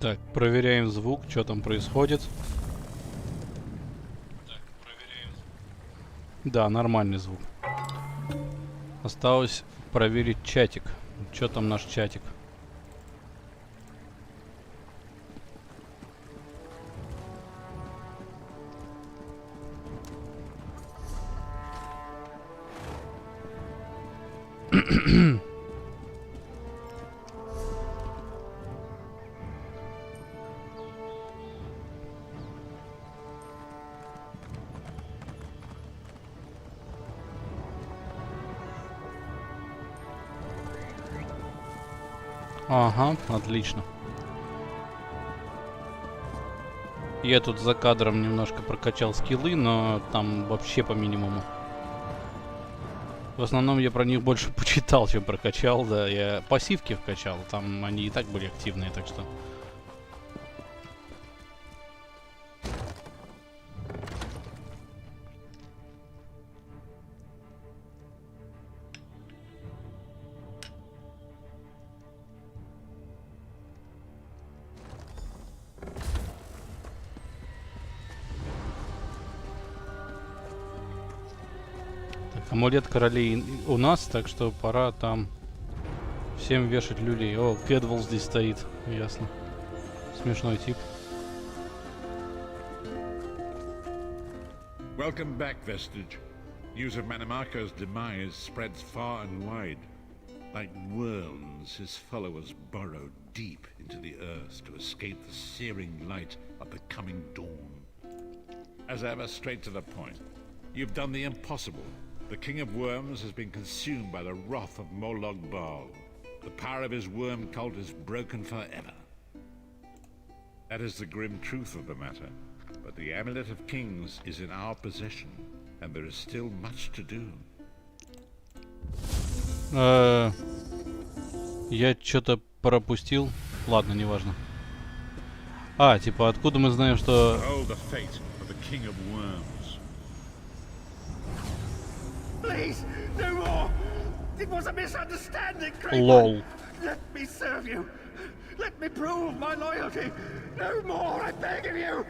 Так, проверяем звук, что там происходит. Да, нормальный звук. Осталось проверить чатик. Что там наш чатик? Ага, отлично. Я тут за кадром немножко прокачал скиллы, но там вообще по минимуму. В основном я про них больше почитал, чем прокачал, да. Я пассивки вкачал, там они и так были активные, так что... Амулет королей у нас, так что пора там всем вешать люлей. О, Кэдвол здесь стоит, ясно. Смешной тип. Welcome back, Vestige. News of Manimarco's demise spreads far and wide. Like worms, his followers burrow deep into the earth to escape the searing light of the coming dawn. As ever, straight to the point. You've done the impossible. The King of Worms has been consumed by the wrath of Molog Baal. The power of his worm cult is broken forever. That is the grim truth of the matter. But the Amulet of Kings is in our possession, and there is still much to do. Я что-то пропустил. Ладно, неважно. А, типа, откуда мы знаем, что... Behold the fate of the King of Worms. Please, no more! It was a misunderstanding, Creeper! Lol. Let me serve you! Let me prove my loyalty! No more, I beg of you!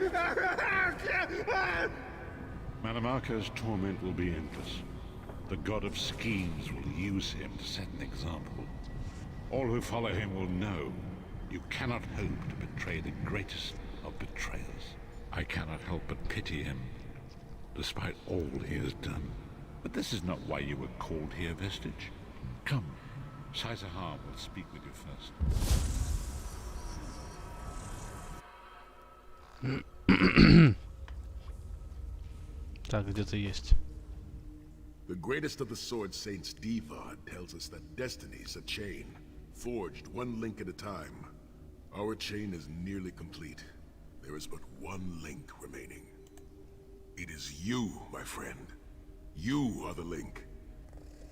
Manimarco's torment will be endless. The god of schemes will use him to set an example. All who follow him will know you cannot hope to betray the greatest of betrayers. I cannot help but pity him, despite all he has done. But this is not why you were called here, Vestige. Come, Saizahar will speak with you first. Так, где-то есть. The greatest of the Sword Saints, Divad, tells us that destiny's a chain, forged one link at a time. Our chain is nearly complete. There is but one link remaining. It is you, my friend. You are the link.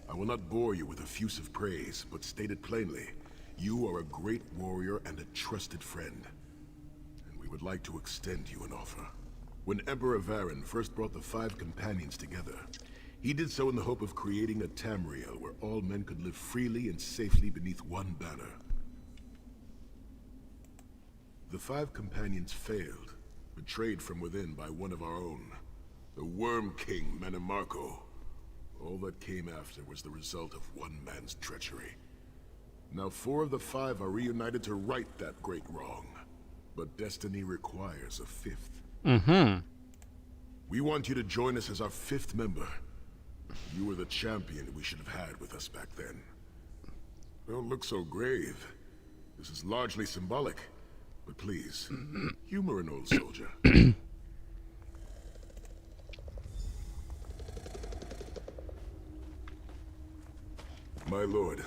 I will not bore you with effusive praise, but state it plainly. You are a great warrior and a trusted friend. And we would like to extend you an offer. When Emperor Varen first brought the 5 companions together, he did so in the hope of creating a Tamriel where all men could live freely and safely beneath one banner. The 5 companions failed, betrayed from within by one of our own. The Worm King, Manimarco. All that came after was the result of one man's treachery. Now 4 of the 5 are reunited to right that great wrong. But destiny requires a 5th. We want you to join us as our 5th member. You were the champion we should have had with us back then. Don't look so grave. This is largely symbolic. But please, humor an old soldier. My lord,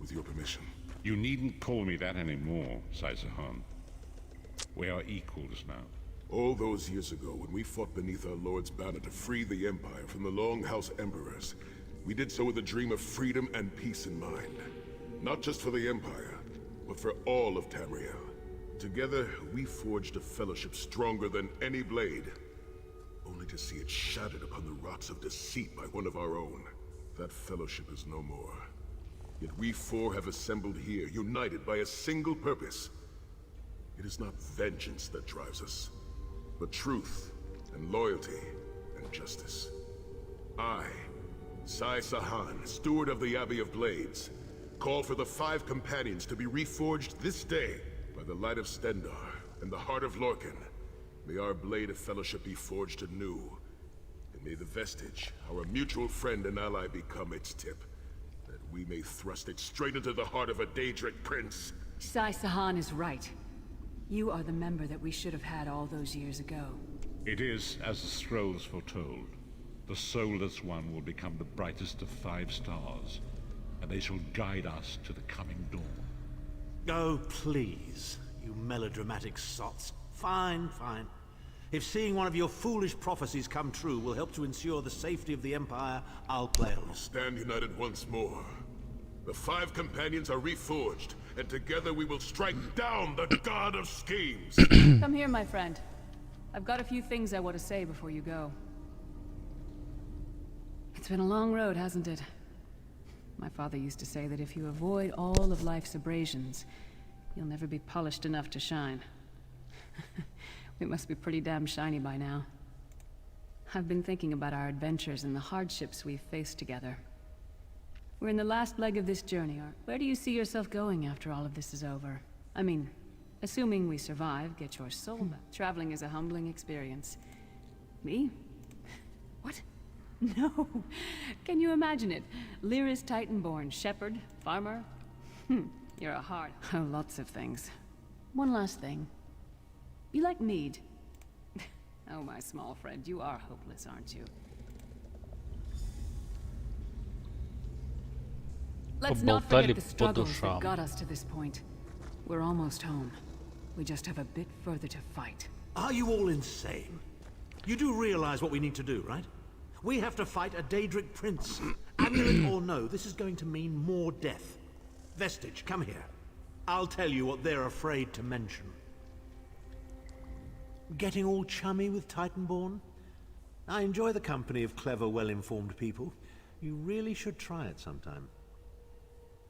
with your permission. You needn't call me that anymore, Saizahar. We are equals now. All those years ago, when we fought beneath our Lord's banner to free the Empire from the Longhouse Emperors, we did so with a dream of freedom and peace in mind. Not just for the Empire, but for all of Tamriel. Together, we forged a fellowship stronger than any blade, only to see it shattered upon the rocks of deceit by one of our own. That fellowship is no more. Yet we 4 have assembled here, united by a single purpose. It is not vengeance that drives us, but truth and loyalty and justice. I, Sai Sahan, steward of the Abbey of Blades, call for the 5 companions to be reforged this day by the light of Stendarr and the heart of Lorcan. May our blade of fellowship be forged anew, and may the vestige, our mutual friend and ally, become its tip, that we may thrust it straight into the heart of a Daedric prince. Sai Sahan is right. You are the member that we should have had all those years ago. It is as the scrolls foretold. The soulless one will become the brightest of 5 stars, and they shall guide us to the coming dawn. Oh, please, you melodramatic sots. Fine, fine. If seeing one of your foolish prophecies come true will help to ensure the safety of the Empire, I'll play along. Stand united once more. The 5 companions are reforged, and together we will strike down the god of schemes. Come here, my friend. I've got a few things I want to say before you go. It's been a long road, hasn't it? My father used to say that if you avoid all of life's abrasions, you'll never be polished enough to shine. We must be pretty damn shiny by now. I've been thinking about our adventures and the hardships we've faced together. We're in the last leg of this journey. Where do you see yourself going after all of this is over? I mean, assuming we survive, get your soul back. Traveling is a humbling experience. Me? What? No. Can you imagine it? Lyris Titanborn, shepherd, farmer? You're a hard... Oh, lots of things. One last thing. You like mead? Oh, my small friend, you are hopeless, aren't you? Let's not forget the struggles that got us to this point. We're almost home. We just have a bit further to fight. Are you all insane? You do realize what we need to do, right? We have to fight a Daedric prince. Amulet or no, this is going to mean more death. Vestige, come here. I'll tell you what they're afraid to mention. Getting all chummy with Titanborn? I enjoy the company of clever, well-informed people. You really should try it sometime.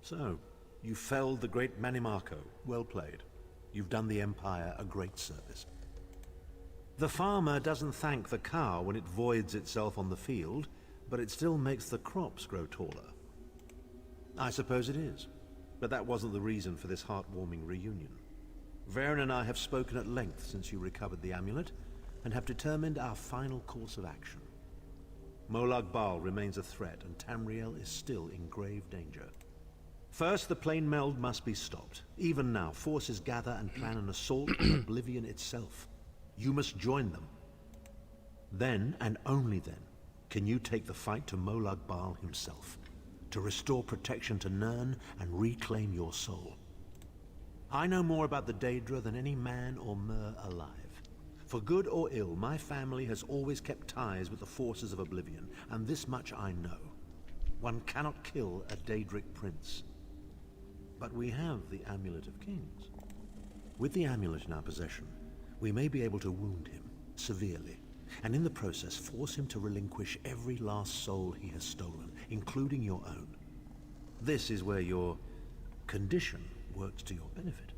So, you felled the great Manimarco. Well played. You've done the Empire a great service. The farmer doesn't thank the cow when it voids itself on the field, but it still makes the crops grow taller. I suppose it is, but that wasn't the reason for this heartwarming reunion. Varen and I have spoken at length since you recovered the amulet, and have determined our final course of action. Molag Bal remains a threat, and Tamriel is still in grave danger. First, the plane meld must be stopped. Even now, forces gather and plan an assault on Oblivion itself. You must join them. Then, and only then, can you take the fight to Molag Bal himself, to restore protection to Nirn and reclaim your soul. I know more about the Daedra than any man or mer alive. For good or ill, my family has always kept ties with the forces of Oblivion, and this much I know. One cannot kill a Daedric prince. But we have the Amulet of Kings. With the amulet in our possession, we may be able to wound him severely, and in the process force him to relinquish every last soul he has stolen, including your own. This is where your condition works to your benefit.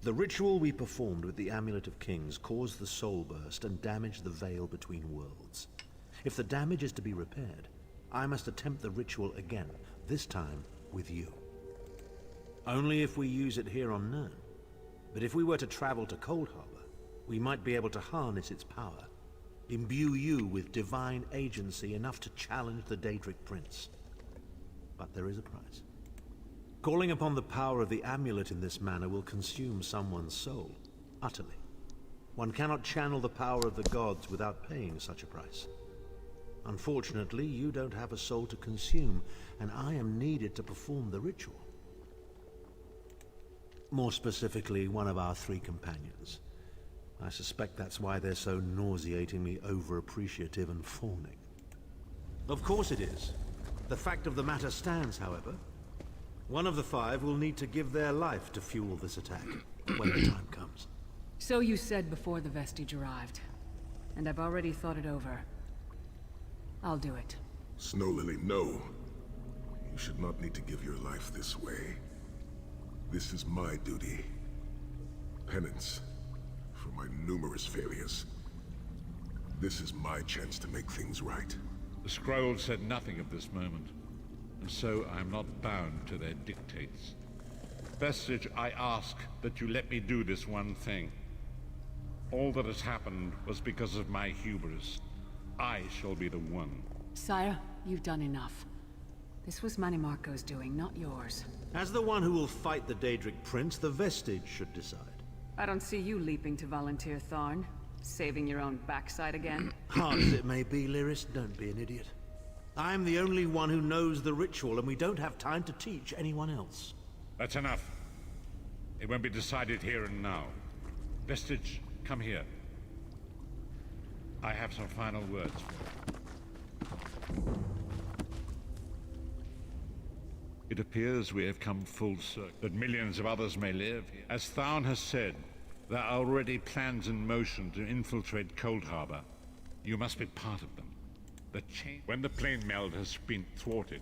The ritual we performed with the Amulet of Kings caused the soul burst and damaged the veil between worlds. If the damage is to be repaired, I must attempt the ritual again, this time with you. Only if we use it here on Nirn. But if we were to travel to Cold Harbor, we might be able to harness its power, imbue you with divine agency enough to challenge the Daedric Prince. But there is a price. Calling upon the power of the amulet in this manner will consume someone's soul, utterly. One cannot channel the power of the gods without paying such a price. Unfortunately, you don't have a soul to consume, and I am needed to perform the ritual. More specifically, one of our 3 companions. I suspect that's why they're so nauseatingly over-appreciative and fawning. Of course it is. The fact of the matter stands, however. One of the 5 will need to give their life to fuel this attack, when the time comes. So you said before the vestige arrived, and I've already thought it over. I'll do it. Snow Lily, no. You should not need to give your life this way. This is my duty. Penance for my numerous failures. This is my chance to make things right. The scroll said nothing of this moment, and so I am not bound to their dictates. Vestige, I ask that you let me do this one thing. All that has happened was because of my hubris. I shall be the one. Sire, you've done enough. This was Manimarco's doing, not yours. As the one who will fight the Daedric Prince, the Vestige should decide. I don't see you leaping to volunteer, Tharn. Saving your own backside again. Hard as it may be, Lyris, don't be an idiot. I am the only one who knows the ritual, and we don't have time to teach anyone else. That's enough. It won't be decided here and now. Vestige, come here. I have some final words for you. It appears we have come full circle, that millions of others may live here. As Tharn has said, there are already plans in motion to infiltrate Cold Harbor. You must be part of them. When the plane meld has been thwarted.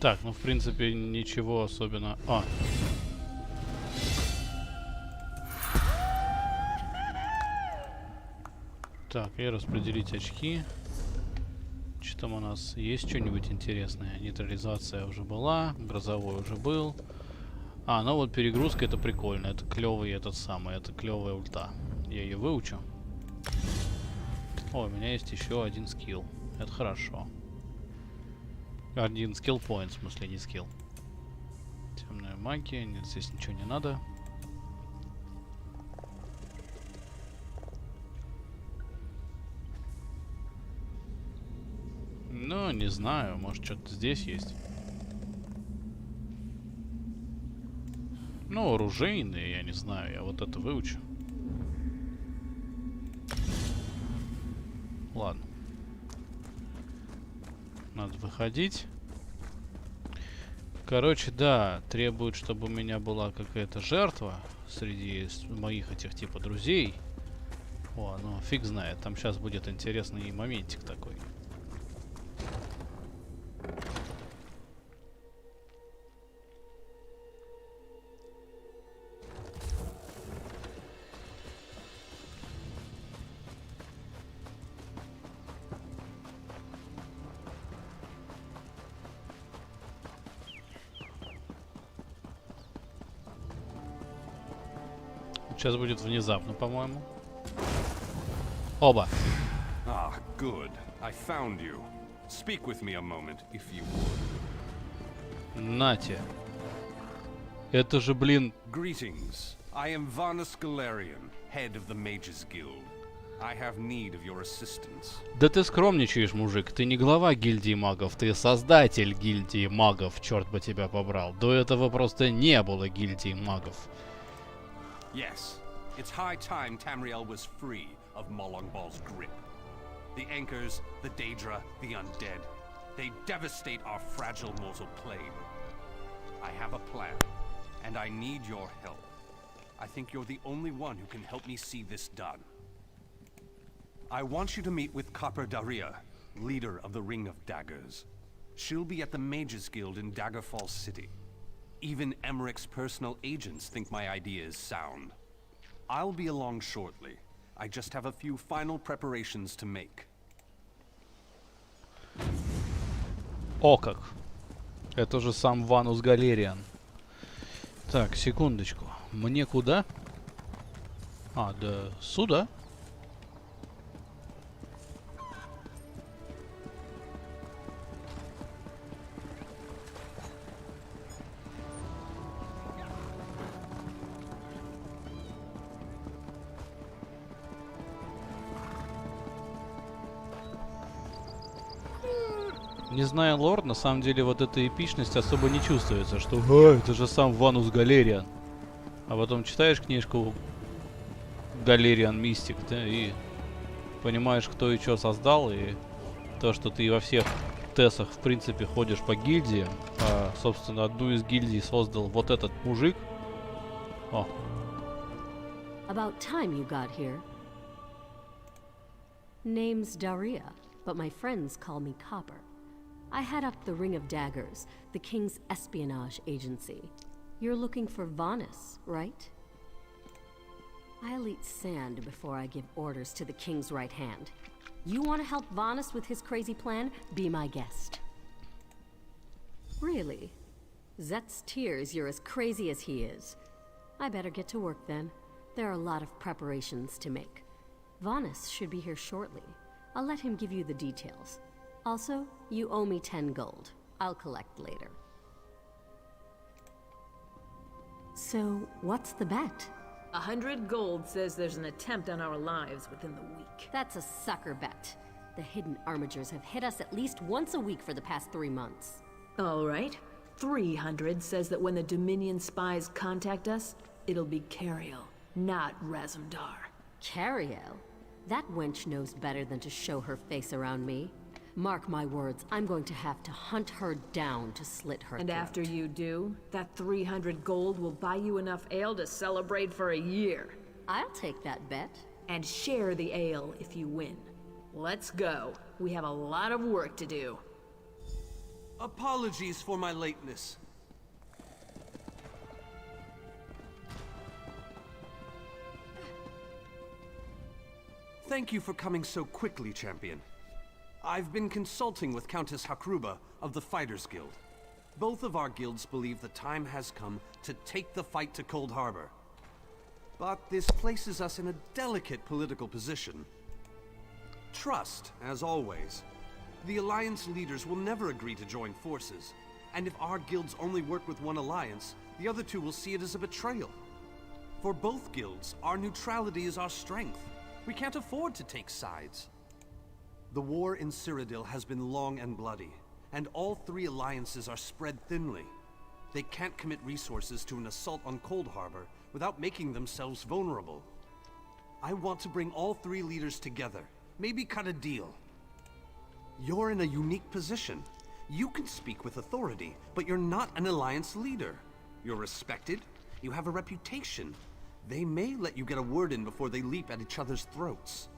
Так, ну в принципе ничего особенно... А. Так, и распределить очки. Что там у нас? Есть что-нибудь интересное? Нейтрализация уже была, грозовой уже был. А, ну вот перегрузка, это прикольно. Это клевый этот самый, это клевая ульта. Я ее выучу. О, у меня есть еще один скилл. Это хорошо. Один скилл point, в смысле, не скилл. Темная магия, нет, здесь ничего не надо. Ну, не знаю, может что-то здесь есть. Ну, оружейные, я не знаю, я вот это выучу. Ладно. Надо выходить. Короче, да, требует, чтобы у меня была какая-то жертва среди моих этих типа друзей. О, ну фиг знает, там сейчас будет интересный моментик такой. Сейчас будет внезапно, по-моему. Оба. Ah, good. I found you. Speak with me a moment, if you would. Нате. Это же, блин... Greetings. I am Varnus Galarian, head of the Mages Guild. I have need of your assistance. Да ты скромничаешь, мужик. Ты не глава гильдии магов, ты создатель гильдии магов, черт бы тебя побрал. До этого просто не было гильдии магов. Yes, it's high time Tamriel was free of Molongball's grip. The Anchors, the Daedra, the Undead, they devastate our fragile mortal plane. I have a plan, and I need your help. I think you're the only one who can help me see this done. I want you to meet with Copper Daria, leader of the Ring of Daggers. She'll be at the Mages Guild in Daggerfall City. Even Emmerich's personal agents think my idea is sound. I'll be along shortly. I just have a few final preparations to make. О как. Это же сам Ванус Галериан. Так, секундочку. Мне куда? А, да сюда. Не зная лор, на самом деле вот эта эпичность особо не чувствуется, что это же сам Ванус Галериан. А потом читаешь книжку Галериан Мистик, да, и понимаешь, кто и что создал, и то, что ты во всех тесах, в принципе, ходишь по гильдиям, а, собственно, одну из гильдий создал вот этот мужик. О. About time you got here. Name's Daria, but my friends call me Copper. I head up the Ring of Daggers, the King's espionage agency. You're looking for Vanus, right? I'll eat sand before I give orders to the King's right hand. You want to help Vanus with his crazy plan? Be my guest. Really? Zet's tears you're as crazy as he is. I better get to work then. There are a lot of preparations to make. Vanus should be here shortly. I'll let him give you the details. Also, you owe me 10 gold. I'll collect later. So, what's the bet? 100 gold says there's an attempt on our lives within the week. That's a sucker bet. The hidden armigers have hit us at least once a week for the past 3 months. All right. 300 says that when the Dominion spies contact us, it'll be Cariel, not Razumdar. Cariel? That wench knows better than to show her face around me. Mark my words, I'm going to have to hunt her down to slit her And throat. after you do, that 300 gold will buy you enough ale to celebrate for a year. I'll take that bet. And share the ale if you win. Let's go. We have a lot of work to do. Apologies for my lateness. Thank you for coming so quickly, champion. I've been consulting with Countess Hakruba of the Fighters Guild. Both of our guilds believe the time has come to take the fight to Cold Harbor. But this places us in a delicate political position. Trust, as always. The Alliance leaders will never agree to join forces, and if our guilds only work with one alliance, the other two will see it as a betrayal. For both guilds, our neutrality is our strength. We can't afford to take sides. The war in Cyrodiil has been long and bloody, and all three alliances are spread thinly. They can't commit resources to an assault on Cold Harbor without making themselves vulnerable. I want to bring all three leaders together, maybe cut a deal. You're in a unique position. You can speak with authority, but you're not an alliance leader. You're respected, you have a reputation. They may let you get a word in before they leap at each other's throats.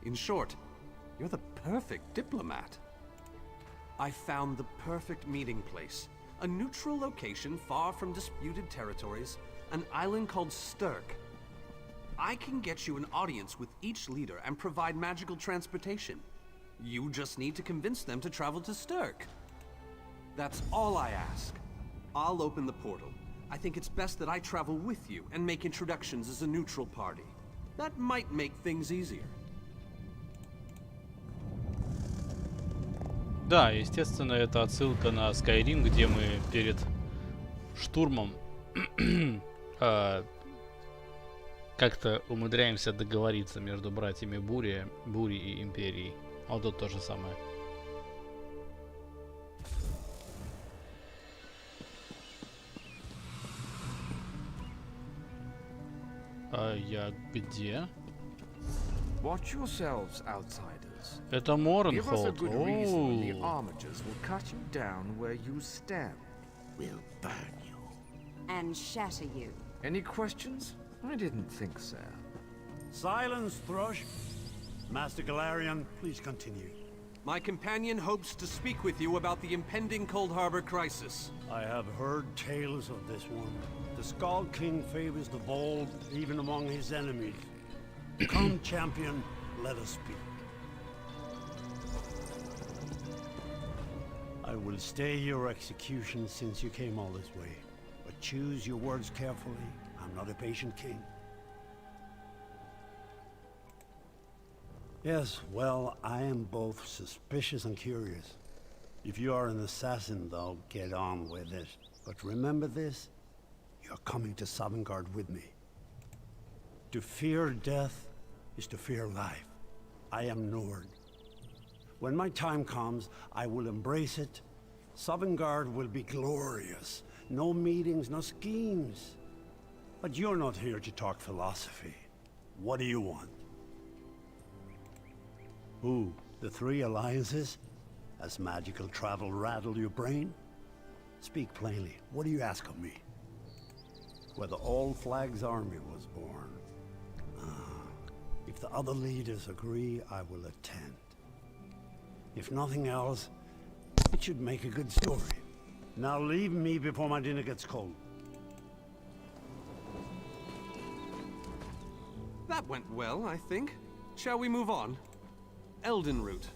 In short, you're the perfect diplomat. I found the perfect meeting place. A neutral location far from disputed territories, an island called Stirk. I can get you an audience with each leader and provide magical transportation. You just need to convince them to travel to Stirk. That's all I ask. I'll open the portal. I think it's best that I travel with you and make introductions as a neutral party. That might make things easier. Да, естественно, это отсылка на Skyrim, где мы перед штурмом как-то умудряемся договориться между братьями Бури и Империей. А вот тут то же самое. А я где? Watch yourselves, outsiders. Это Give us a Моренхолд. good reason when the armigers will cut you down where you stand. We'll burn you. And shatter you. Any questions? I didn't think so. Silence, Thrush. Master Galarian, please continue. My companion hopes to speak with you about the impending Cold Harbor crisis. I have heard tales of this one. The Skull King favors the bold, even among his enemies. Come, champion, let us speak. I will stay your execution since you came all this way. But choose your words carefully. I'm not a patient king. Yes, well, I am both suspicious and curious. If you are an assassin, though, get on with it. But remember this, you're coming to Sovngarde with me. To fear death is to fear life. I am Nord. When my time comes, I will embrace it. Sovngarde will be glorious. No meetings, no schemes. But you're not here to talk philosophy. What do you want? Who? The three alliances? Has magical travel rattled your brain? Speak plainly. What do you ask of me? Where the All Flag's army was born. If the other leaders agree, I will attend. If nothing else, It should make a good story. Now leave me before my dinner gets cold. That went well, I think. Shall we move on? Elden Root.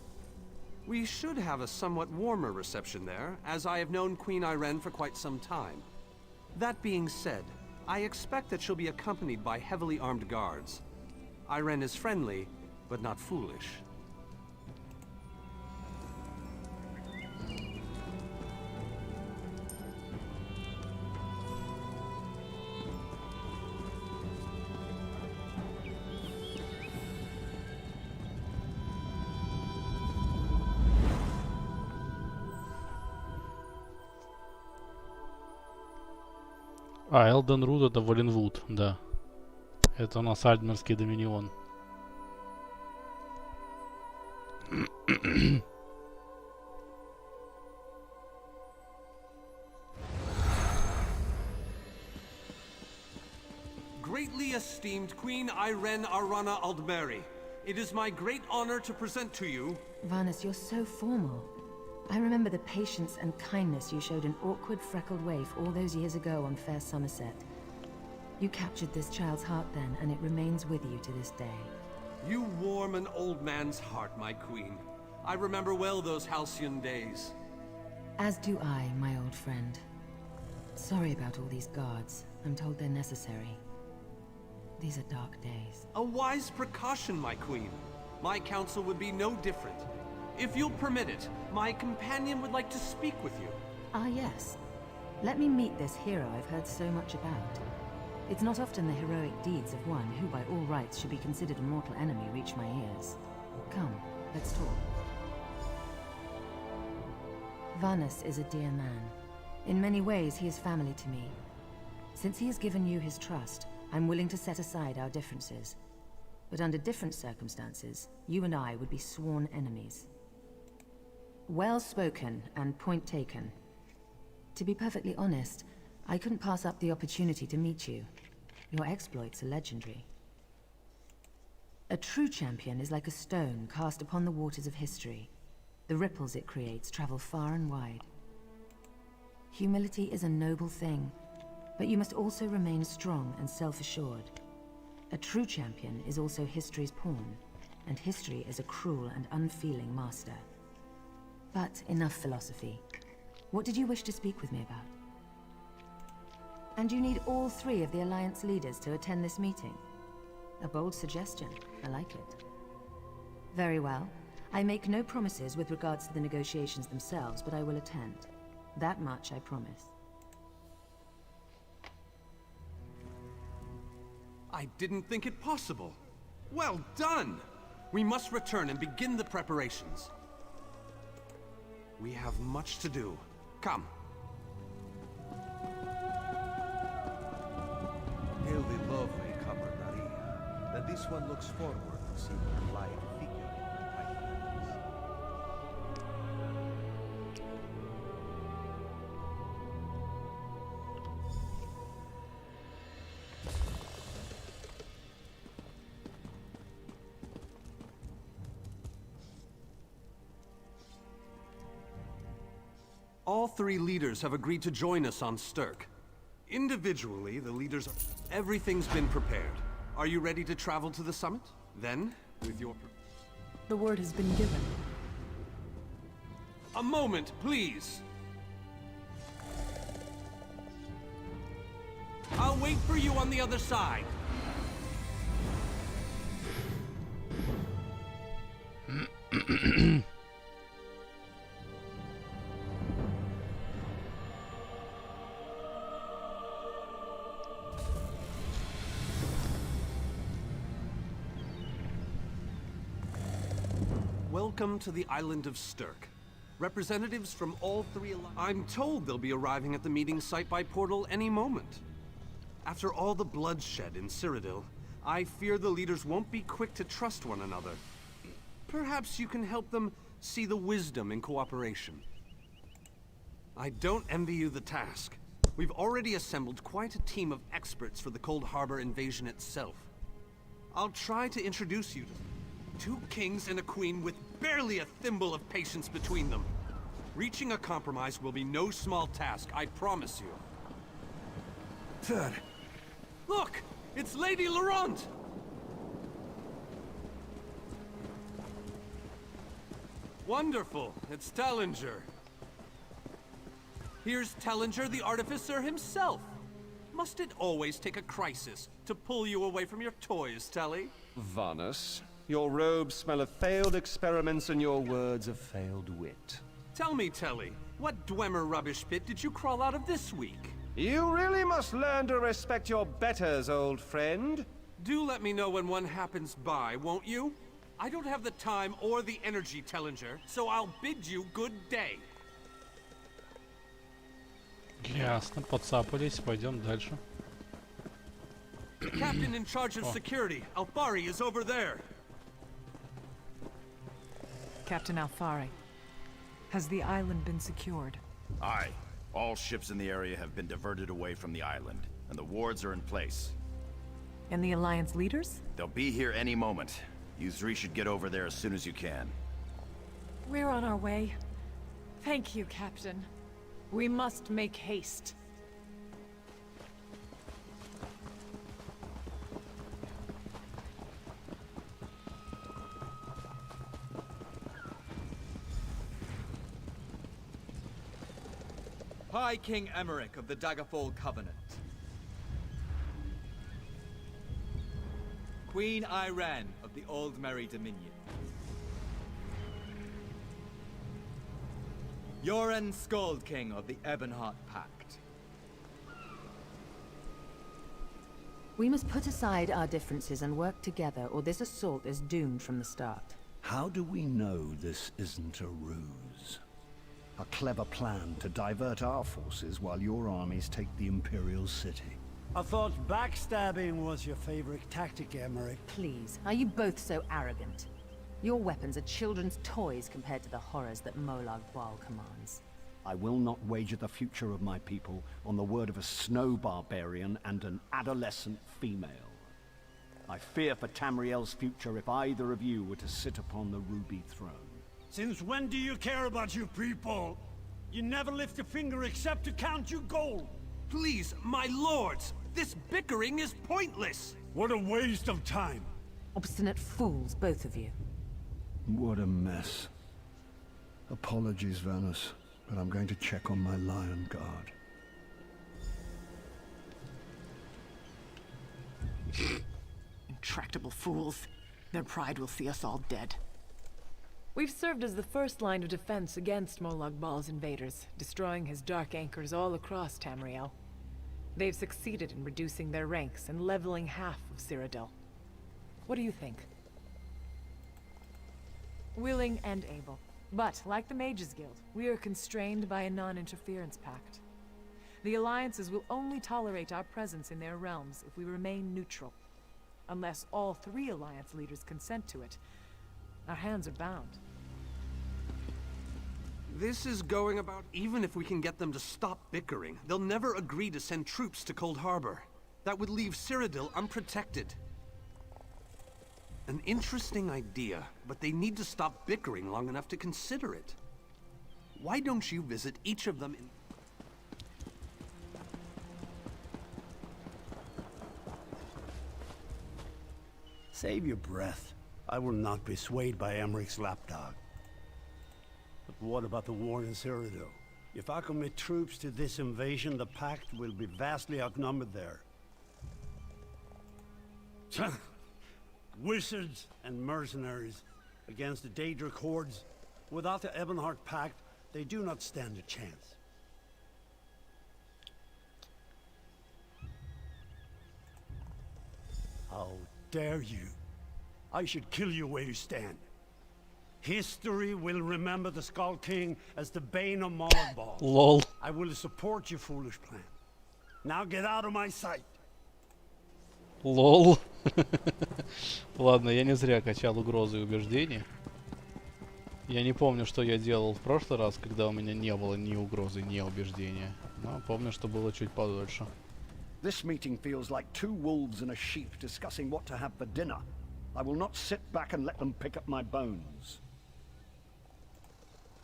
We should have a somewhat warmer reception there, as I have known Queen Irene for quite some time. That being said, I expect that she'll be accompanied by heavily armed guards. Irene is friendly, but not foolish. А, Элден Рут это Воленвуд, да. Это у нас Альдмерский доминион. Greatly esteemed Queen Irene Arana Aldmeri, it is my great honor to present to you... Varnus, you're so formal. I remember the patience and kindness you showed an awkward, freckled waif all those years ago on fair Somerset. You captured this child's heart then, and it remains with you to this day. You warm an old man's heart, my queen. I remember well those halcyon days. As do I, my old friend. Sorry about all these guards. I'm told they're necessary. These are dark days. A wise precaution, my queen. My counsel would be no different. If you'll permit it, my companion would like to speak with you. Ah, yes. Let me meet this hero I've heard so much about. It's not often the heroic deeds of one who by all rights should be considered a mortal enemy reach my ears. Come, let's talk. Varnus is a dear man. In many ways, he is family to me. Since he has given you his trust, I'm willing to set aside our differences. But under different circumstances, you and I would be sworn enemies. Well spoken and point taken. To be perfectly honest, I couldn't pass up the opportunity to meet you. Your exploits are legendary. A true champion is like a stone cast upon the waters of history. The ripples it creates travel far and wide. Humility is a noble thing, but you must also remain strong and self-assured. A true champion is also history's pawn, and history is a cruel and unfeeling master. But enough philosophy. What did you wish to speak with me about? And you need all three of the Alliance leaders to attend this meeting. A bold suggestion. I like it. Very well. I make no promises with regards to the negotiations themselves, but I will attend. That much I promise. I didn't think it possible. Well done! We must return and begin the preparations. We have much to do. Come. Hail the lovely Camarilla. Then this one looks forward to seeing her live figure in her pipelines. All three leaders have agreed to join us on Stirk. Individually, the leaders... Everything's been prepared. Are you ready to travel to the summit? Then, with your... The word has been given. A moment, please! I'll wait for you on the other side. Welcome to the island of Stirk. Representatives from all three I'm told they'll be arriving at the meeting site by portal any moment. After all the bloodshed in Cyrodiil, I fear the leaders won't be quick to trust one another. Perhaps you can help them see the wisdom in cooperation. I don't envy you the task. We've already assembled quite a team of experts for the Cold Harbor invasion itself. I'll try to introduce you to two kings and a queen with barely a thimble of patience between them. Reaching a compromise will be no small task, I promise you. Third. Look! It's Lady Laurent! Wonderful. It's Tellinger. Here's Tellinger, the artificer himself. Must it always take a crisis to pull you away from your toys, Telly? Vanus, your robes smell of failed experiments and your words of failed wit. Tell me, Telly, what Dwemer rubbish pit did you crawl out of this week? You really must learn to respect your betters, old friend. Do let me know when one happens by, won't you? I don't have the time or the energy, Tellinger, so I'll bid you good day. Ясно, подцапались, пойдем дальше. Captain in charge of security, Alfari is over there. Captain Alfari, has the island been secured? Aye. All ships in the area have been diverted away from the island, and the wards are in place. And the Alliance leaders? They'll be here any moment. You three should get over there as soon as you can. We're on our way. Thank you, Captain. We must make haste. High King Emmerich of the Daggerfall Covenant. Queen Irene of the Old Merry Dominion. Yoren Skald King of the Ebonheart Pact. We must put aside our differences and work together, or this assault is doomed from the start. How do we know this isn't a ruse? A clever plan to divert our forces while your armies take the Imperial city. I thought backstabbing was your favorite tactic, Emmerich. Please, are you both so arrogant? Your weapons are children's toys compared to the horrors that Molag Bal commands. I will not wager the future of my people on the word of a snow barbarian and an adolescent female. I fear for Tamriel's future if either of you were to sit upon the Ruby Throne. Since when do you care about your people? You never lift a finger except to count your gold. Please, my lords, this bickering is pointless. What a waste of time. Obstinate fools, both of you. What a mess. Apologies, Vanus, but I'm going to check on my Lion Guard. Intractable fools. Their pride will see us all dead. We've served as the first line of defense against Molag Bal's invaders, destroying his dark anchors all across Tamriel. They've succeeded in reducing their ranks and leveling half of Cyrodiil. What do you think? Willing and able. But, like the Mages Guild, we are constrained by a non-interference pact. The alliances will only tolerate our presence in their realms if we remain neutral. Unless all three alliance leaders consent to it, our hands are bound. This is going about even if we can get them to stop bickering. They'll never agree to send troops to Cold Harbor. That would leave Cyrodiil unprotected. An interesting idea, but they need to stop bickering long enough to consider it. Why don't you visit each of them in... Save your breath. I will not be swayed by Emmerich's lapdog. But what about the war in Cyrodiil? If I commit troops to this invasion, the Pact will be vastly outnumbered there. Wizards and mercenaries against the Daedric hordes. Without the Ebonheart Pact, they do not stand a chance. How dare you? I should kill you where you stand. History will remember the Skull King as the bane of Molag Bal. Lol. I will support your foolish plan. Now get out of my sight. Лол. Ладно, я не зря качал угрозы и убеждения. Я не помню, что я делал в прошлый раз, когда у меня не было ни угрозы, ни убеждения. Но помню, что было чуть подольше. This meeting feels like two wolves and a sheep discussing what to have for dinner. I will not sit back and let them pick up my bones.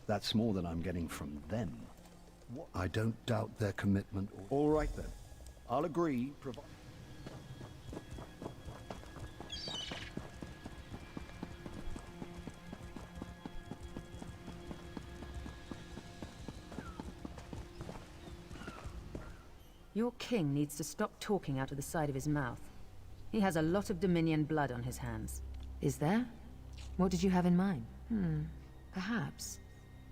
That's more than I'm getting from them. I don't doubt their commitment. All right then. I'll agree, Your king needs to stop talking out of the side of his mouth. He has a lot of Dominion blood on his hands. Is there? What did you have in mind? Perhaps.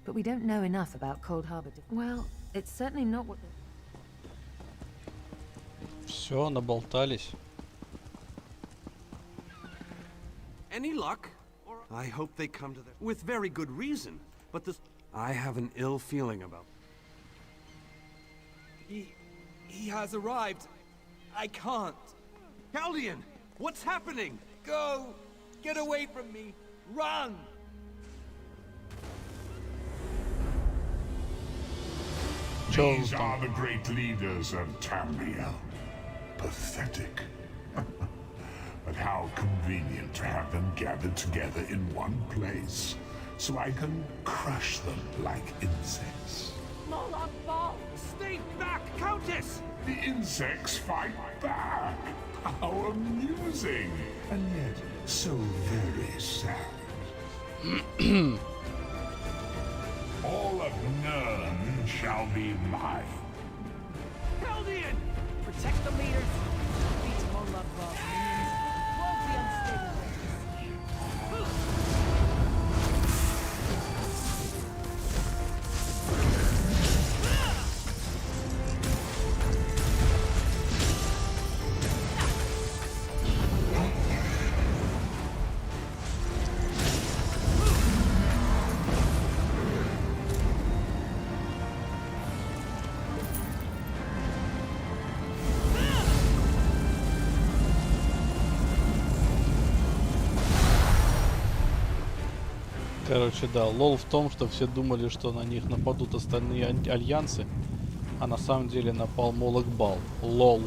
But we don't know enough about Cold Harbor. Well, it's certainly not what... Все, наболтались. Any luck? I hope they come to that with very good reason. But this... I have an ill feeling about... He has arrived. I can't. Galdian! What's happening? Go! Get away from me! Run! These are the great leaders of Tamriel. Pathetic. But how convenient to have them gathered together in one place, so I can crush them like insects. Molag Bal! Stay back, Countess! The insects fight back. How amusing, and yet so very sad. All of Nern shall be mine. Galdian! Protect the leaders. Beat Molag Bal minions. Close the unstable Короче, да, лол в том, что все думали, что на них нападут остальные альянсы, а на самом деле напал Моlag Bal. Лол.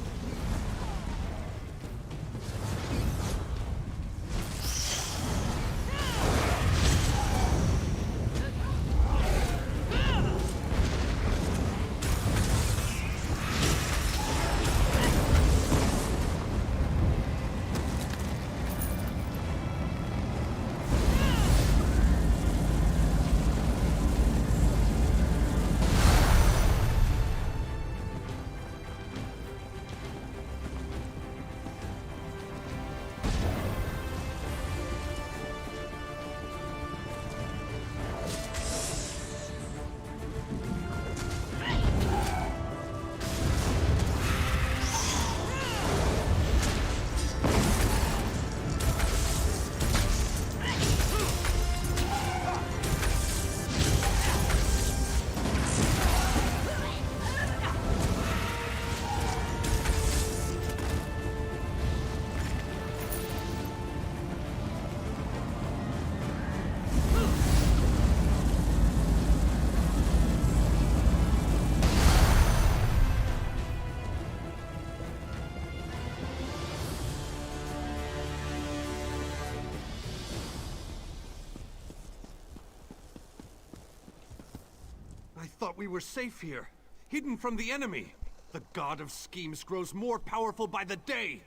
I thought we were safe here, hidden from the enemy. The god of schemes grows more powerful by the day.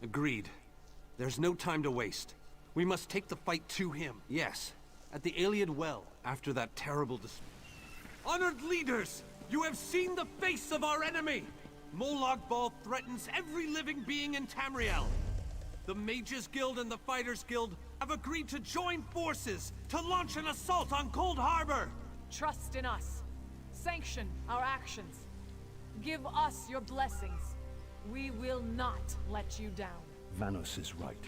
Agreed. There's no time to waste. We must take the fight to him. Yes, at the Iliad Well, after that terrible Honored leaders, you have seen the face of our enemy! Molag Bal threatens every living being in Tamriel. The Mages Guild and the Fighters Guild have agreed to join forces to launch an assault on Cold Harbor! Trust in us. Sanction our actions. Give us your blessings. We will not let you down. Vanos is right.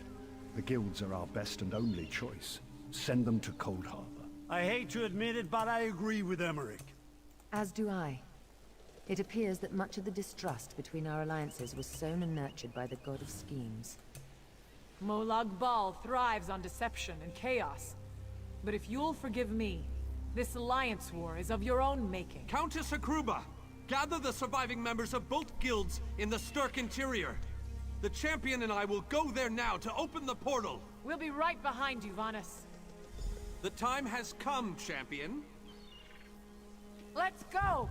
The guilds are our best and only choice. Send them to Cold Harbor. I hate to admit it, but I agree with Emmerich. As do I. It appears that much of the distrust between our alliances was sown and nurtured by the god of schemes. Molag Bal thrives on deception and chaos. But if you'll forgive me, this alliance war is of your own making. Countess Akruba, gather the surviving members of both guilds in the Sturk interior. The champion and I will go there now to open the portal. We'll be right behind you, Vanis. The time has come, champion. Let's go!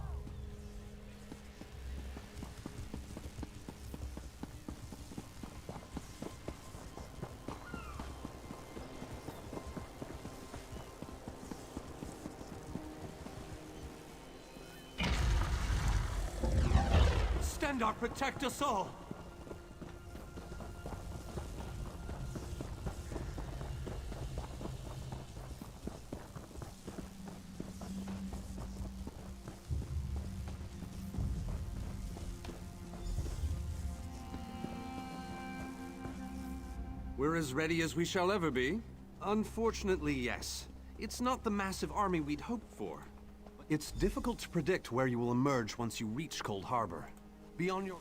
Stendarr, protect us all! We're as ready as we shall ever be. Unfortunately, yes. It's not the massive army we'd hoped for. It's difficult to predict where you will emerge once you reach Cold Harbor. Be on your...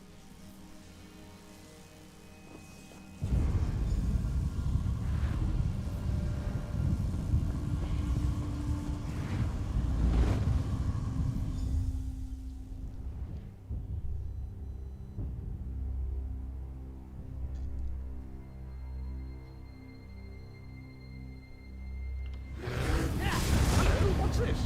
What's this?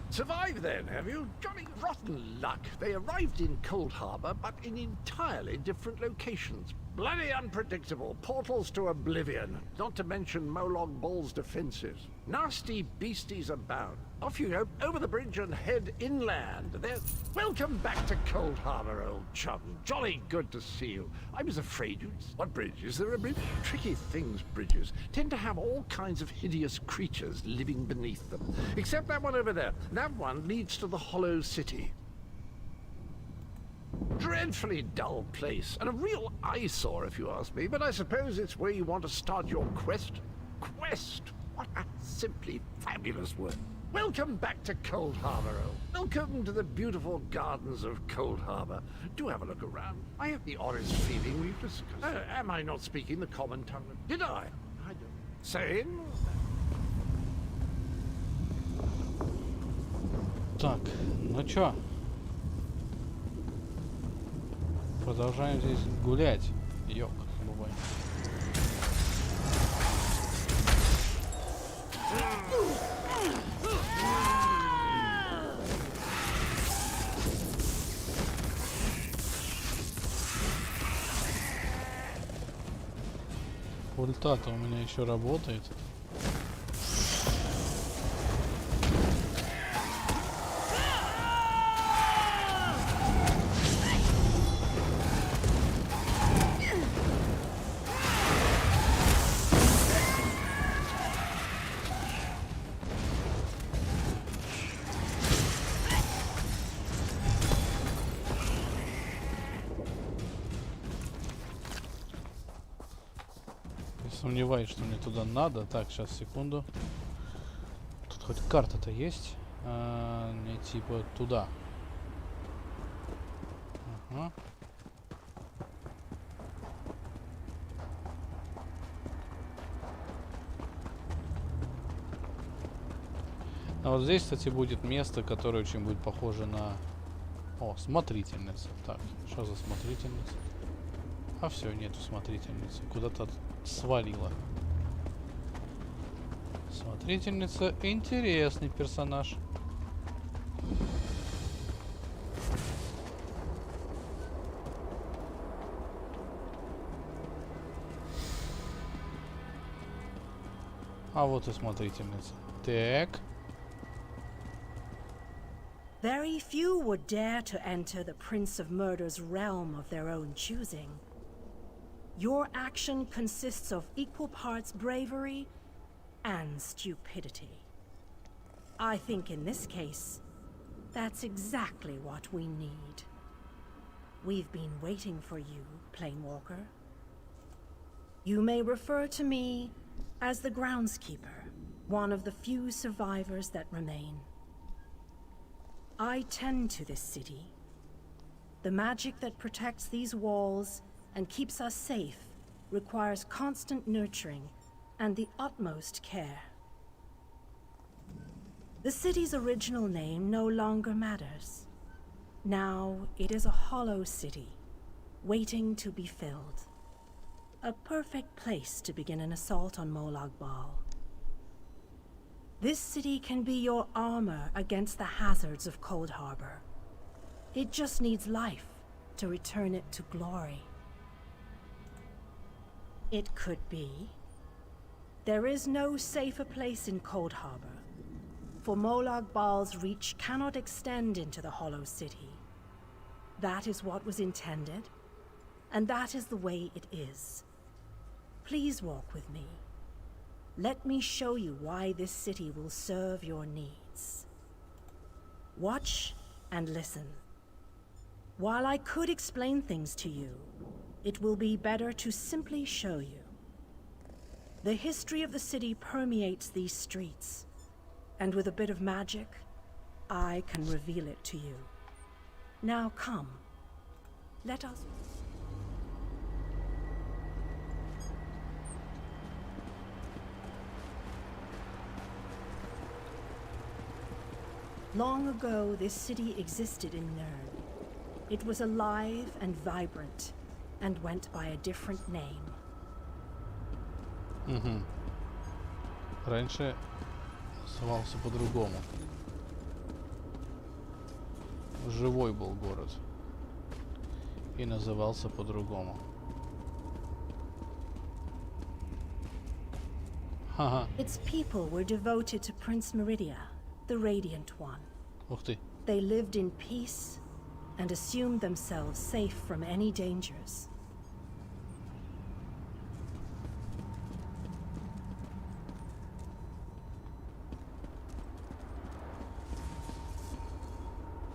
Survived then, have you? Jolly rotten luck. They arrived in Cold Harbor, but in entirely different locations. Bloody unpredictable. Portals to oblivion. Not to mention Molong Ball's defenses. Nasty beasties abound. Off you go, over the bridge and head inland. There. Welcome back to Cold Harbor, old chum. Jolly good to see you. I was afraid you'd... What bridge? Is there a bridge? Tricky things, bridges. Tend to have all kinds of hideous creatures living beneath them. Except that one over there. That one leads to the Hollow City. Dreadfully dull place, and a real eyesore if you ask me, but I suppose it's where you want to start your quest. Quest? What a simply fabulous word. Welcome back to Cold Harbor, welcome to the beautiful gardens of Cold Harbor. Do have a look around. I have the honest feeling we've discussed... am I not speaking the common tongue? Did I? I don't... Same? Так, ну чё? Продолжаем здесь гулять. Ёк, бывай. Ульта-то у меня еще работает. Сомневаюсь, что мне туда надо. Так, сейчас, секунду. Тут хоть карта-то есть. Не типа туда. Ага. А вот здесь, кстати, будет место, которое очень будет похоже на... О, смотрительница. Так, что за смотрительница? А все, нету смотрительницы. Куда-то свалила. Смотрительница интересный персонаж. А вот и смотрительница. Так. Very few would dare to enter the Prince of Murder's realm of their own choosing. Your action consists of equal parts bravery and stupidity. I think in this case, that's exactly what we need. We've been waiting for you, Planewalker. You may refer to me as the groundskeeper, one of the few survivors that remain. I tend to this city. The magic that protects these walls and keeps us safe requires constant nurturing and the utmost care. The city's original name no longer matters. Now it is a hollow city, waiting to be filled. A perfect place to begin an assault on Molag Bal. This city can be your armor against the hazards of Cold Harbor. It just needs life to return it to glory. It could be. There is no safer place in Cold Harbor, for Molag Bal's reach cannot extend into the Hollow City. That is what was intended, and that is the way it is. Please walk with me. Let me show you why this city will serve your needs. Watch and listen. While I could explain things to you, it will be better to simply show you. The history of the city permeates these streets, and with a bit of magic, I can reveal it to you. Now come, let us... Long ago, this city existed in Nern. It was alive and vibrant, and went by a different name. Угу. Раньше назывался по-другому. Живой был город. И назывался по-другому. Ха-ха. Its people were devoted to Prince Meridia, the Radiant One. Ух ты. They lived in peace and assumed themselves safe from any dangers.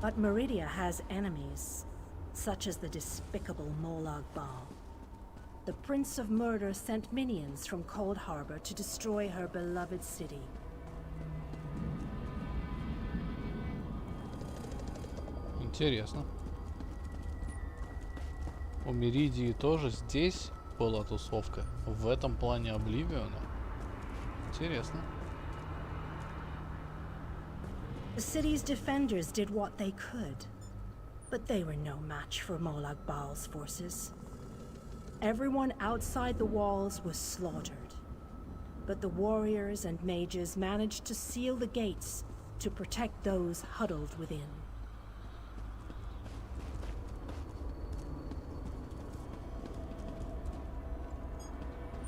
But Meridia has enemies, such as the despicable Molag Bal. The Prince of Murder sent minions from Cold Harbor to destroy her beloved city. Интересно. У Меридии тоже здесь была тусовка. В этом плане Обливиона. Интересно. The city's defenders did what they could, but they were no match for Molag Bal's forces. Everyone outside the walls was slaughtered, but the warriors and mages managed to seal the gates to protect those huddled within.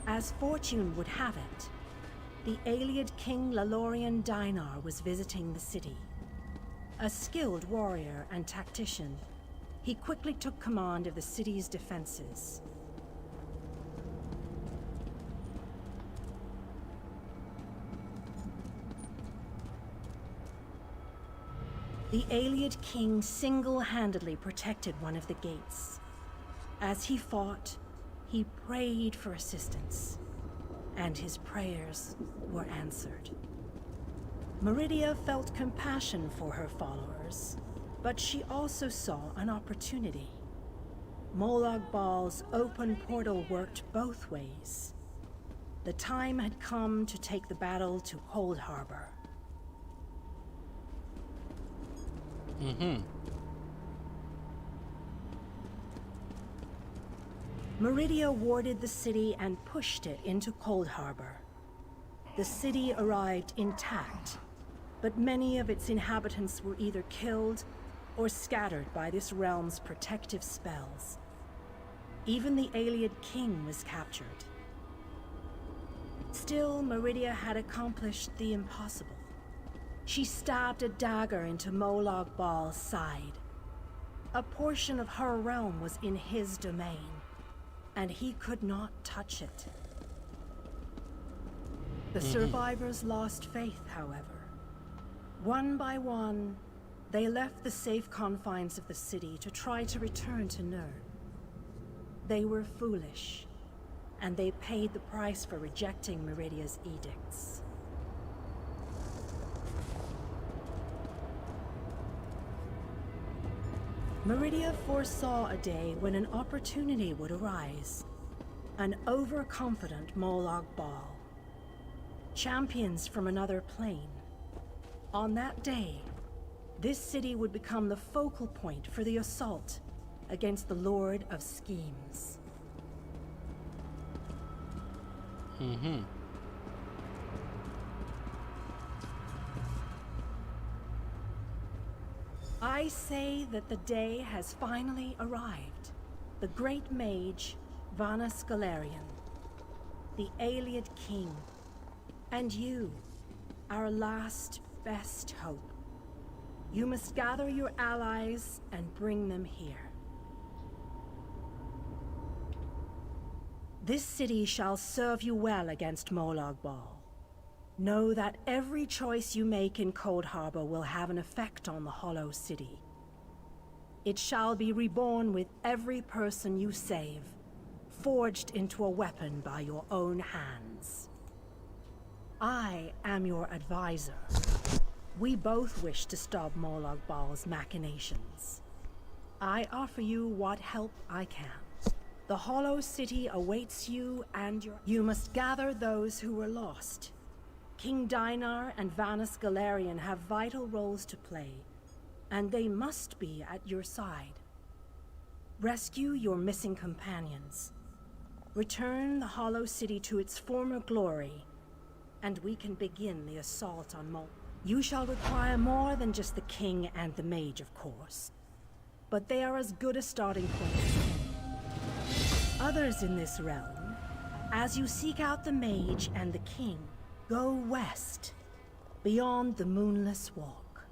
As fortune would have it, the Ayleid King Lalorian Dinar was visiting the city. A skilled warrior and tactician, he quickly took command of the city's defenses. The Ayleid King single-handedly protected one of the gates. As he fought, he prayed for assistance, and his prayers were answered. Meridia felt compassion for her followers, but she also saw an opportunity. Molag Bal's open portal worked both ways. The time had come to take the battle to Cold Harbor. Meridia warded the city and pushed it into Cold Harbor. The city arrived intact, but many of its inhabitants were either killed or scattered by this realm's protective spells. Even the Ayleid King was captured. Still, Meridia had accomplished the impossible. She stabbed a dagger into Molag Bal's side. A portion of her realm was in his domain, and he could not touch it. The survivors lost faith, however. One by one, they left the safe confines of the city to try to return to Nern. They were foolish, and they paid the price for rejecting Meridia's edicts. Meridia foresaw a day when an opportunity would arise. An overconfident Molag Bal. Champions from another plane. On that day, this city would become the focal point for the assault against the Lord of Schemes. I say that the day has finally arrived. The great mage, Vanus Galarian, the Ayleid king, and you, our last best hope. You must gather your allies and bring them here. This city shall serve you well against Molag Bal. Know that every choice you make in Cold Harbor will have an effect on the Hollow City. It shall be reborn with every person you save, forged into a weapon by your own hands. I am your advisor. We both wish to stop Molag Bal's machinations. I offer you what help I can. The Hollow City awaits you and You must gather those who were lost. King Dinar and Vanus Galarian have vital roles to play, and they must be at your side. Rescue your missing companions. Return the Hollow City to its former glory, and we can begin the assault on Mol. You shall require more than just the king and the mage, of course, but they are as good a starting point as any. Others in this realm, as you seek out the mage and the king, go west, beyond the Moonless Walk.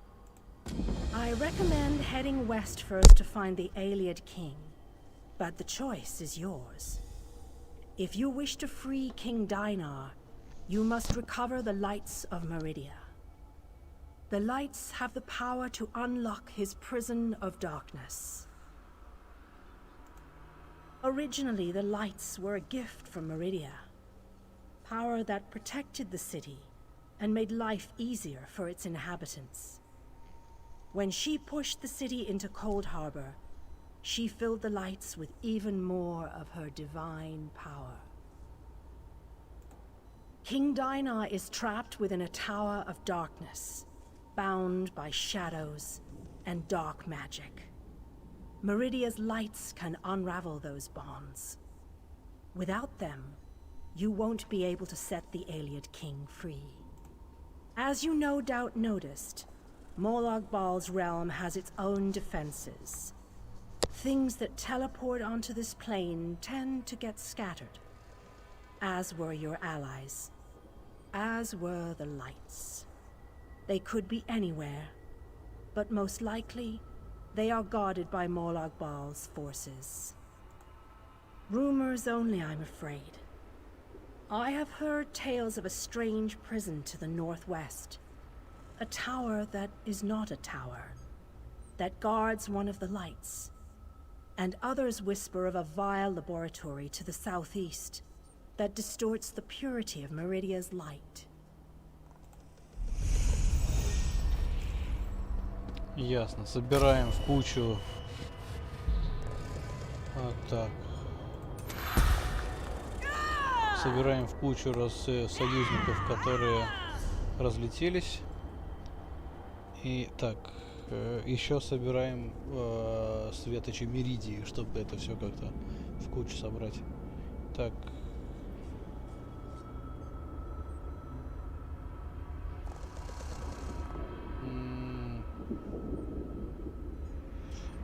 I recommend heading west first to find the Ayleid king, but the choice is yours. If you wish to free King Dinar, you must recover the lights of Meridia. The lights have the power to unlock his prison of darkness. Originally, the lights were a gift from Meridia. Power that protected the city and made life easier for its inhabitants. When she pushed the city into Cold Harbor, she filled the lights with even more of her divine power. King Dinar is trapped within a tower of darkness, bound by shadows and dark magic. Meridia's lights can unravel those bonds. Without them, you won't be able to set the Ayleid king free. As you no doubt noticed, Molag Bal's realm has its own defenses. Things that teleport onto this plane tend to get scattered, as were your allies, as were the lights. They could be anywhere, but most likely, they are guarded by Molag Bal's forces. Rumors only, I'm afraid. I have heard tales of a strange prison to the northwest. A tower that is not a tower, that guards one of the lights. And others whisper of a vile laboratory to the southeast that distorts the purity of Meridia's light. Ясно. Собираем в кучу. Вот так. Собираем в кучу союзников, которые разлетелись. И так, еще собираем светочи Меридии, чтобы это все как-то в кучу собрать. Так.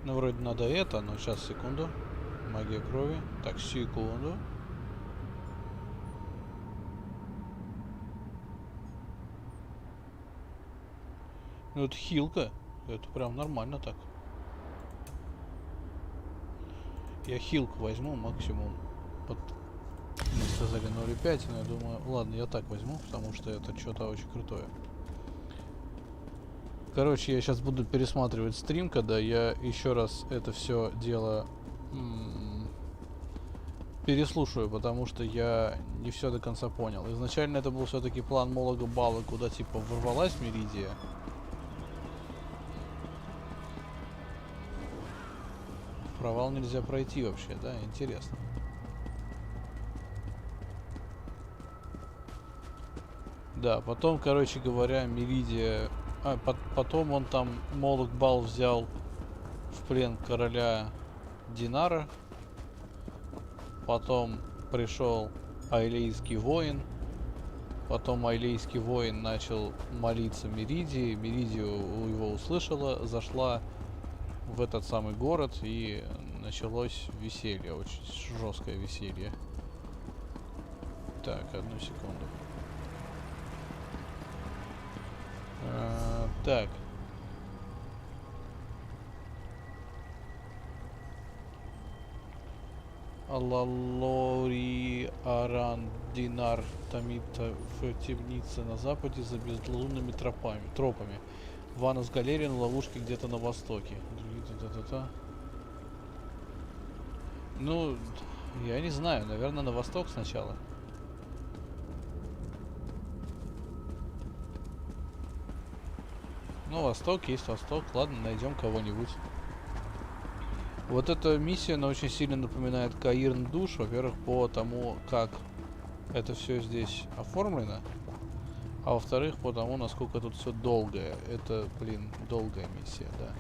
Ну, вроде надо это, но сейчас, секунду. Магия крови. Так, секунду. Ну, это хилка. Это прям нормально так. Я хилку возьму максимум. Вот мне сказали 0,5, но я думаю, ладно, я так возьму, потому что это что-то очень крутое. Короче, я сейчас буду пересматривать стрим, когда я еще раз это все дело переслушаю, потому что я не все до конца понял. Изначально это был все-таки план Молага Бала, куда типа ворвалась Меридия. Провал нельзя пройти вообще, да? Интересно. Да, потом, короче говоря, Меридия... потом он там, Молаг Бал, взял в плен короля Динара. Потом пришел Айлейский воин. Потом Айлейский воин начал молиться Меридии. Меридия его услышала, зашла в этот самый город, и началось веселье, очень жесткое веселье. Так, одну секунду. Так. Лалори Аран Динар томит в темнице на западе за безлунными тропами. Ванус Галериан в ловушке где-то на востоке. Ну, я не знаю, наверное, на восток сначала. Ну, восток есть восток. Ладно, найдем кого-нибудь. Вот эта миссия, она очень сильно напоминает Каирн Душ. Во-первых, по тому, как это все здесь оформлено. А во-вторых, по тому, насколько тут все долгое. Это, блин, долгая миссия, да.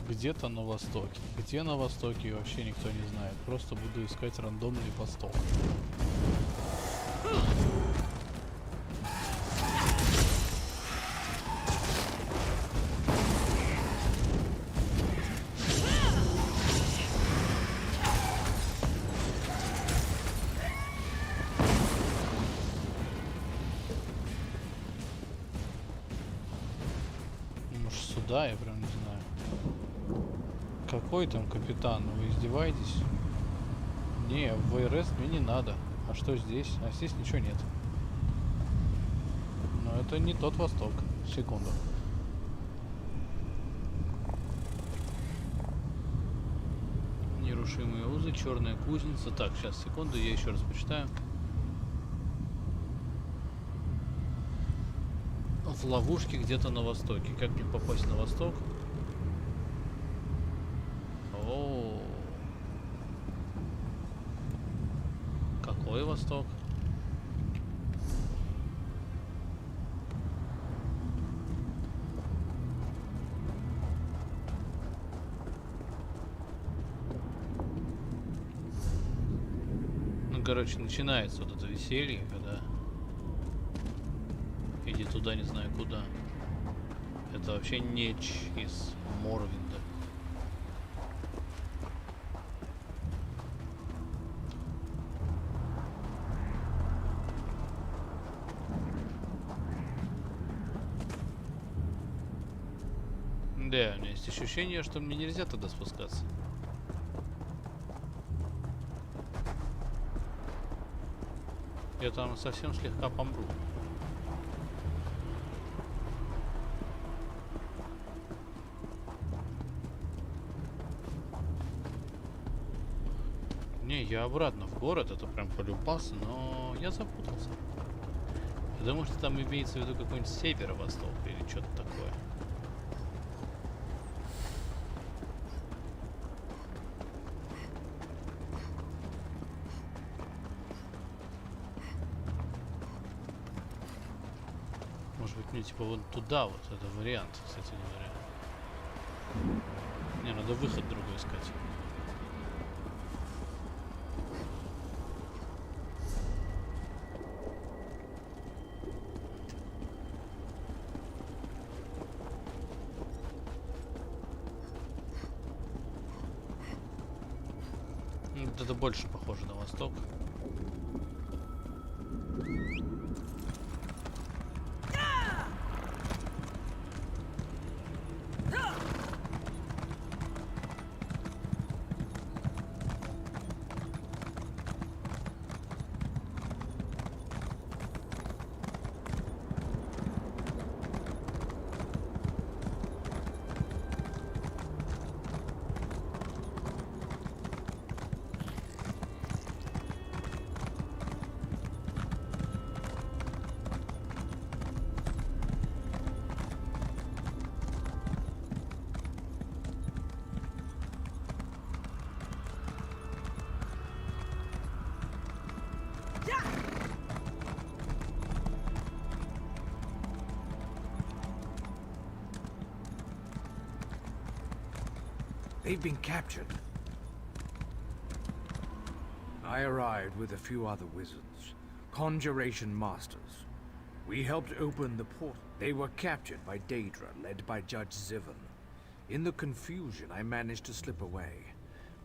Где-то на востоке. Где на востоке, вообще никто не знает. Просто буду искать рандомный восток. Может, сюда? Я прям не знаю. Какой там капитан? Вы издеваетесь? Не, в Эйрест мне не надо. А что здесь? А здесь ничего нет. Но это не тот восток. Секунду. Нерушимые узы, черная кузница. Так, сейчас, секунду, я еще раз почитаю. В ловушке где-то на востоке. Как мне попасть на восток? О, какой восток? Ну, короче, начинается вот это веселье, когда иди туда, не знаю куда. Это вообще нечь из Морвинда. Да, у меня есть ощущение, что мне нельзя туда спускаться. Я там совсем слегка помру. Не, я обратно в город, это прям полюбас, но я запутался. Потому что там имеется в виду какой-нибудь северо-восток или что-то такое. Может быть, мне типа вот туда вот, это вариант, кстати говоря. Не, надо выход другой искать. Вот это больше похоже на восток. They've been captured. I arrived with a few other wizards, conjuration masters. We helped open the portal. They were captured by Daedra, led by Judge Zivon. In the confusion, I managed to slip away.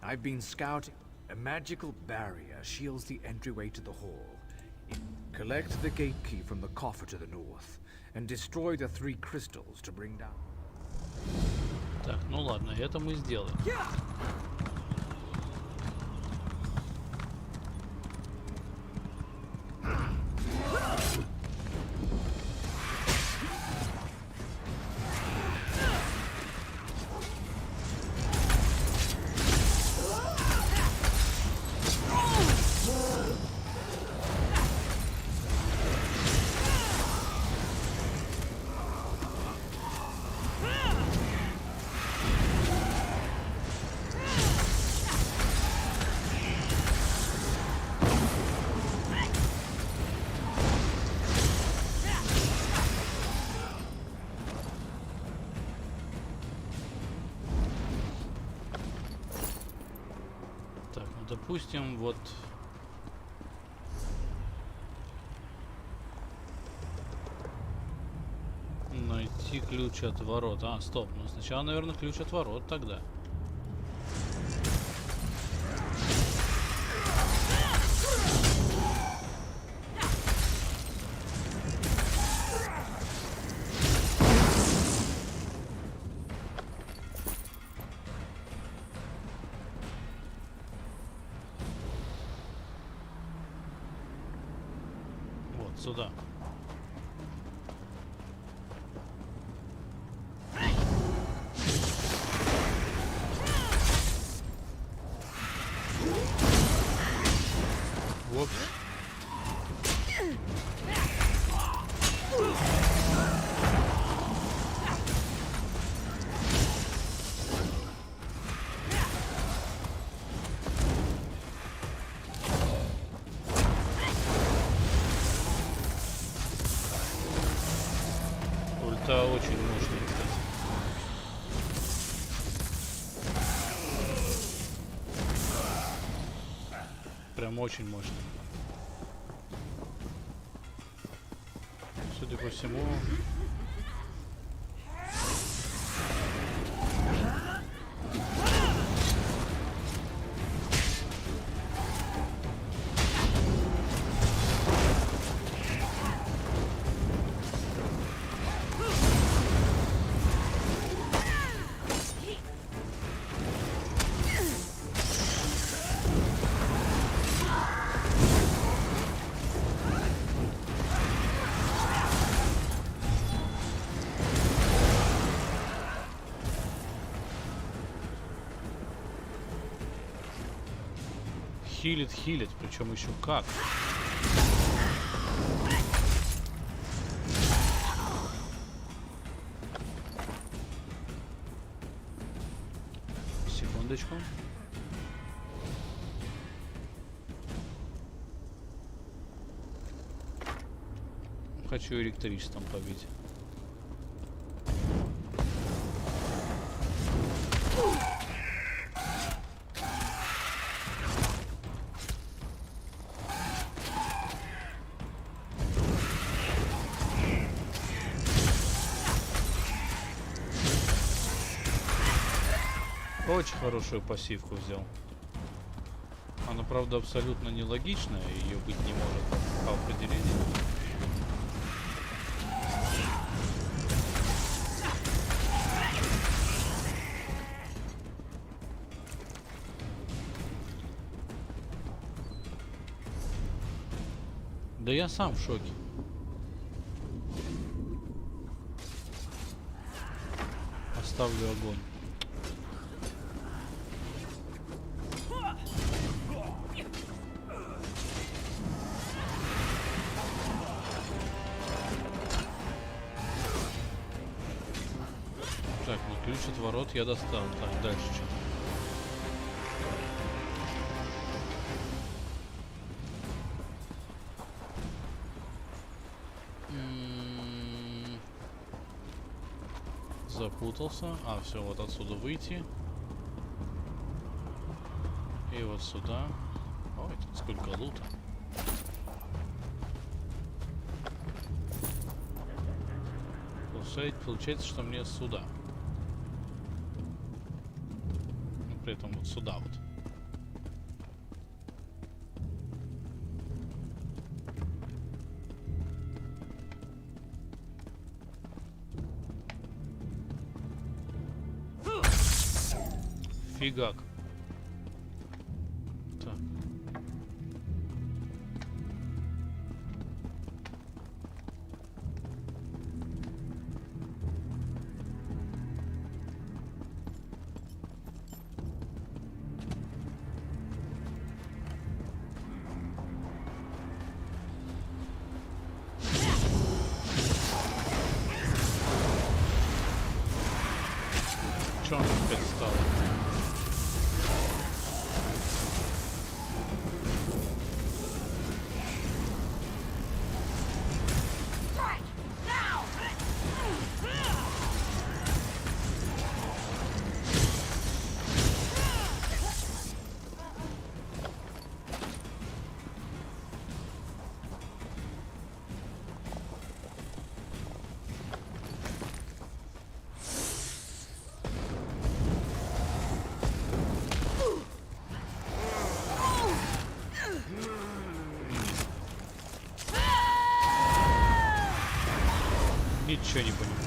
I've been scouting. A magical barrier shields the entryway to the hall. Collect the gate key from the coffer to the north, and destroy the 3 crystals to bring down. Так, ну ладно, это мы сделаем. Допустим, вот найти ключ от ворот. А, стоп, ну сначала, наверное, ключ от ворот тогда. Сюда. Вот. Это очень мощный, кстати. Прям очень мощный. Судя по всему... Хилит, причем еще как. Секундочку. Хочу электричеством побить. Очень хорошую пассивку взял. Она, правда, абсолютно нелогичная, ее быть не может по определению. Да я сам в шоке. Оставлю огонь. Так, ну ключ от ворот я достал. Так, дальше что? Запутался. А, все, вот отсюда выйти. И вот сюда. Ой, тут сколько лута. Получается, что мне сюда. Но при этом вот сюда вот. Фигак. Так. Чё он опять стал? Ничего не понимаю.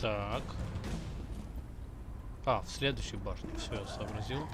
Так. А, в следующей башне. Все, я сообразил.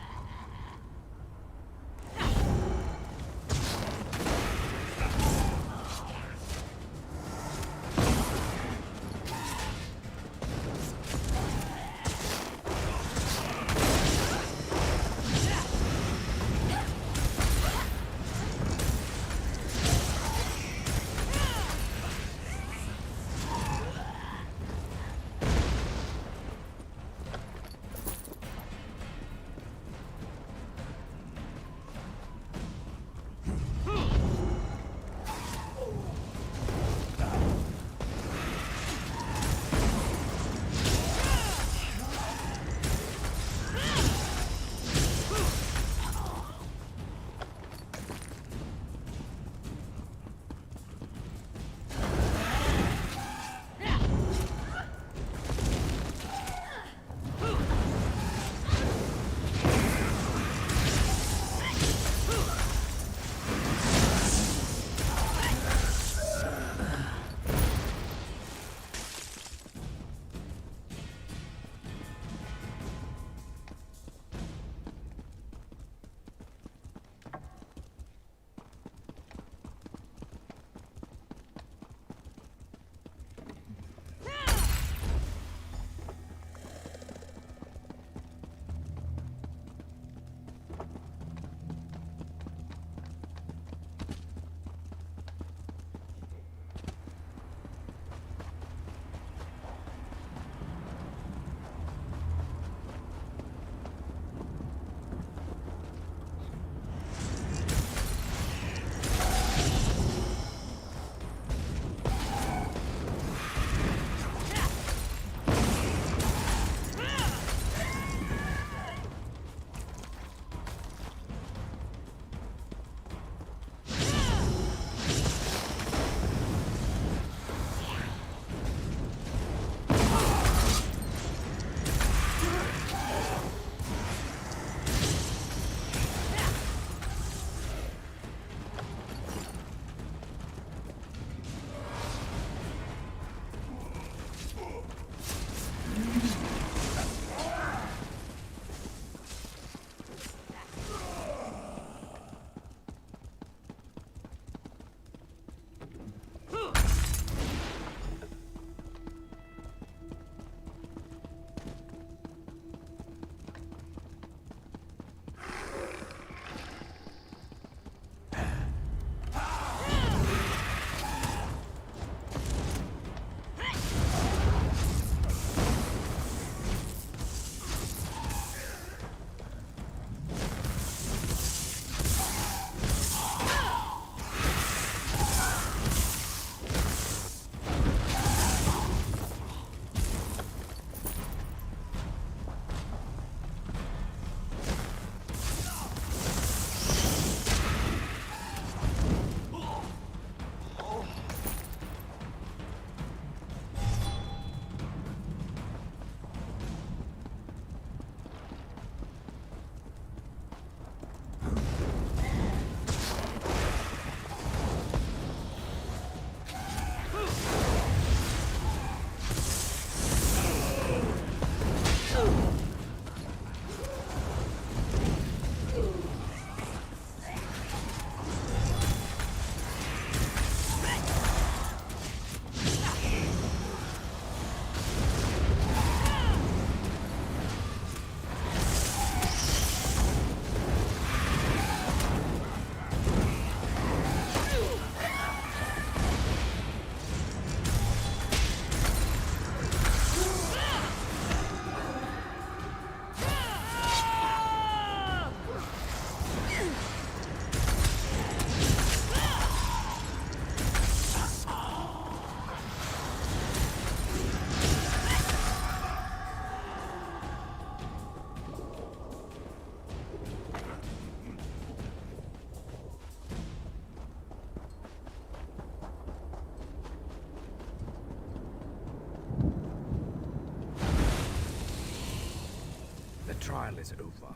The trial is over.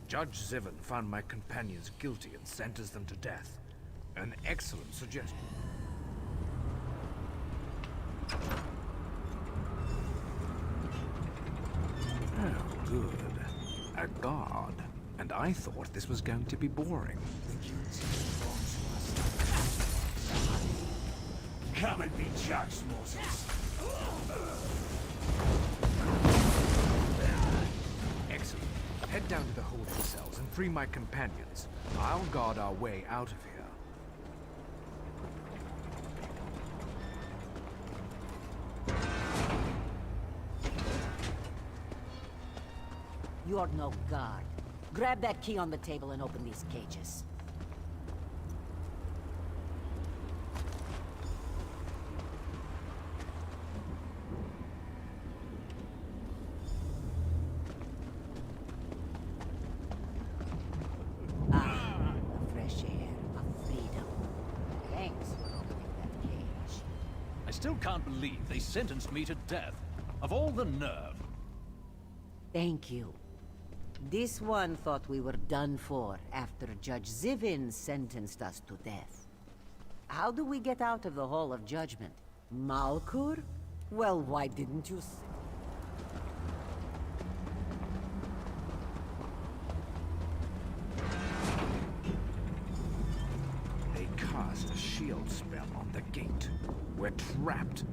Judge Zivin found my companions guilty and sentenced them to death. An excellent suggestion. Oh, good. A guard. And I thought this was going to be boring. Come and be judged, Moses. Excellent. Head down to the holding cells and free my companions. I'll guard our way out of here. You're no guard. Grab that key on the table and open these cages. Ah, the fresh air of freedom. Thanks for opening that cage. I still can't believe they sentenced me to death. Of all the nerve. Thank you. This one thought we were done for after Judge Zivin sentenced us to death. How do we get out of the Hall of Judgment? Malkur? Well, why didn't you say? They cast a shield spell on the gate. We're trapped.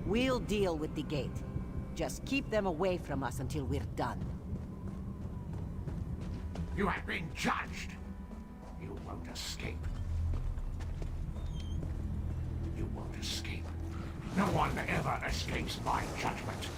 We'll deal with the gate. Just keep them away from us until we're done. You have been judged. You won't escape. You won't escape. No one ever escapes my judgment.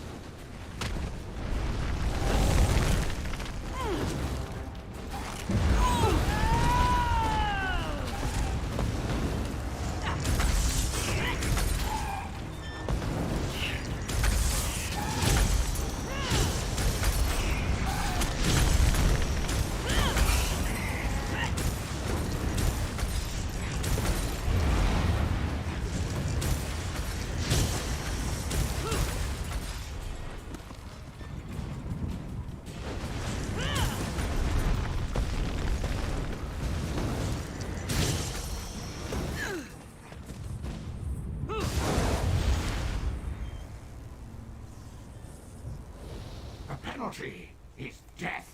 The penalty is death.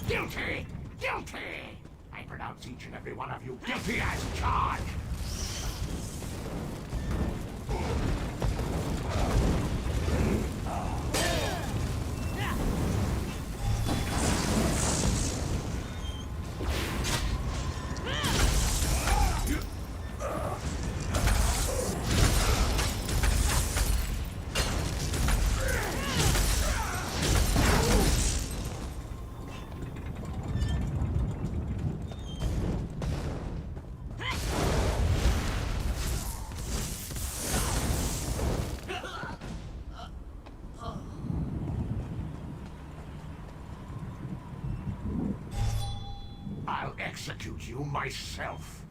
Guilty! Guilty! I pronounce each and every one of you guilty as charged! I'll execute you myself.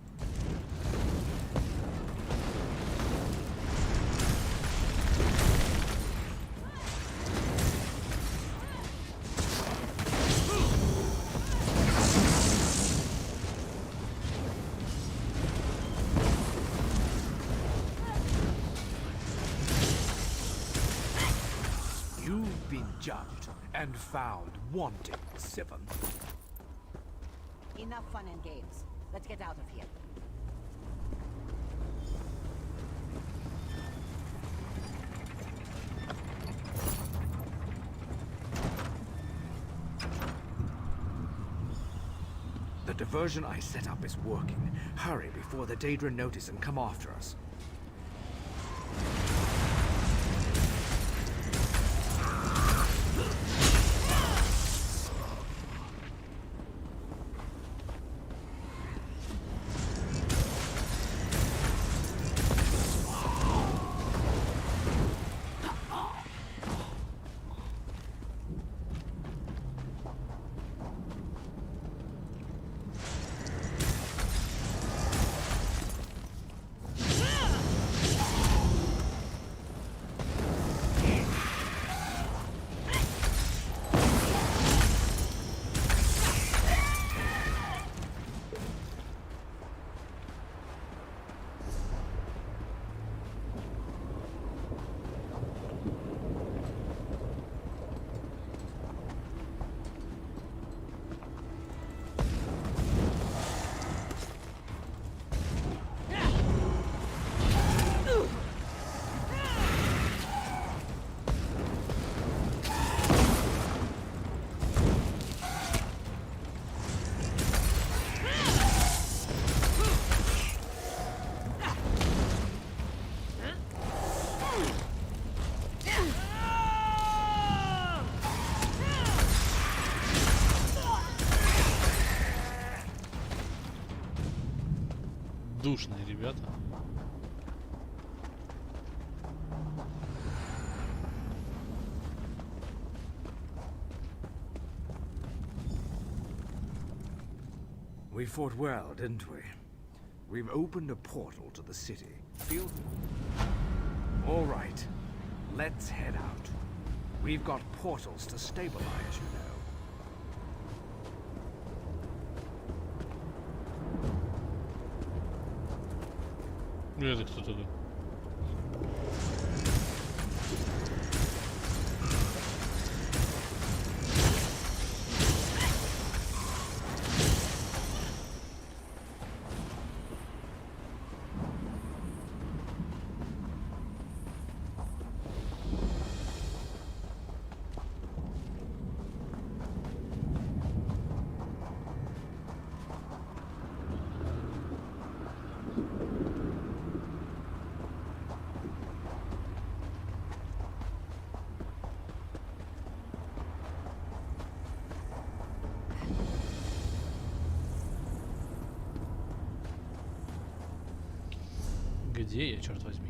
You've been judged and found wanting, Zivin. Enough fun and games. Let's get out of here. The diversion I set up is working. Hurry before the Daedra notice and come after us. Душные ребята. We fought well, didn't we? We've opened a portal to the city. Feel... All right. Let's head out. We've got portals to stabilize, you know. Это кто такой? Где я, черт возьми?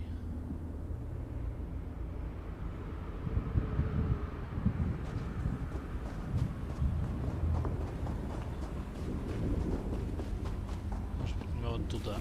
Может быть, мне вот туда.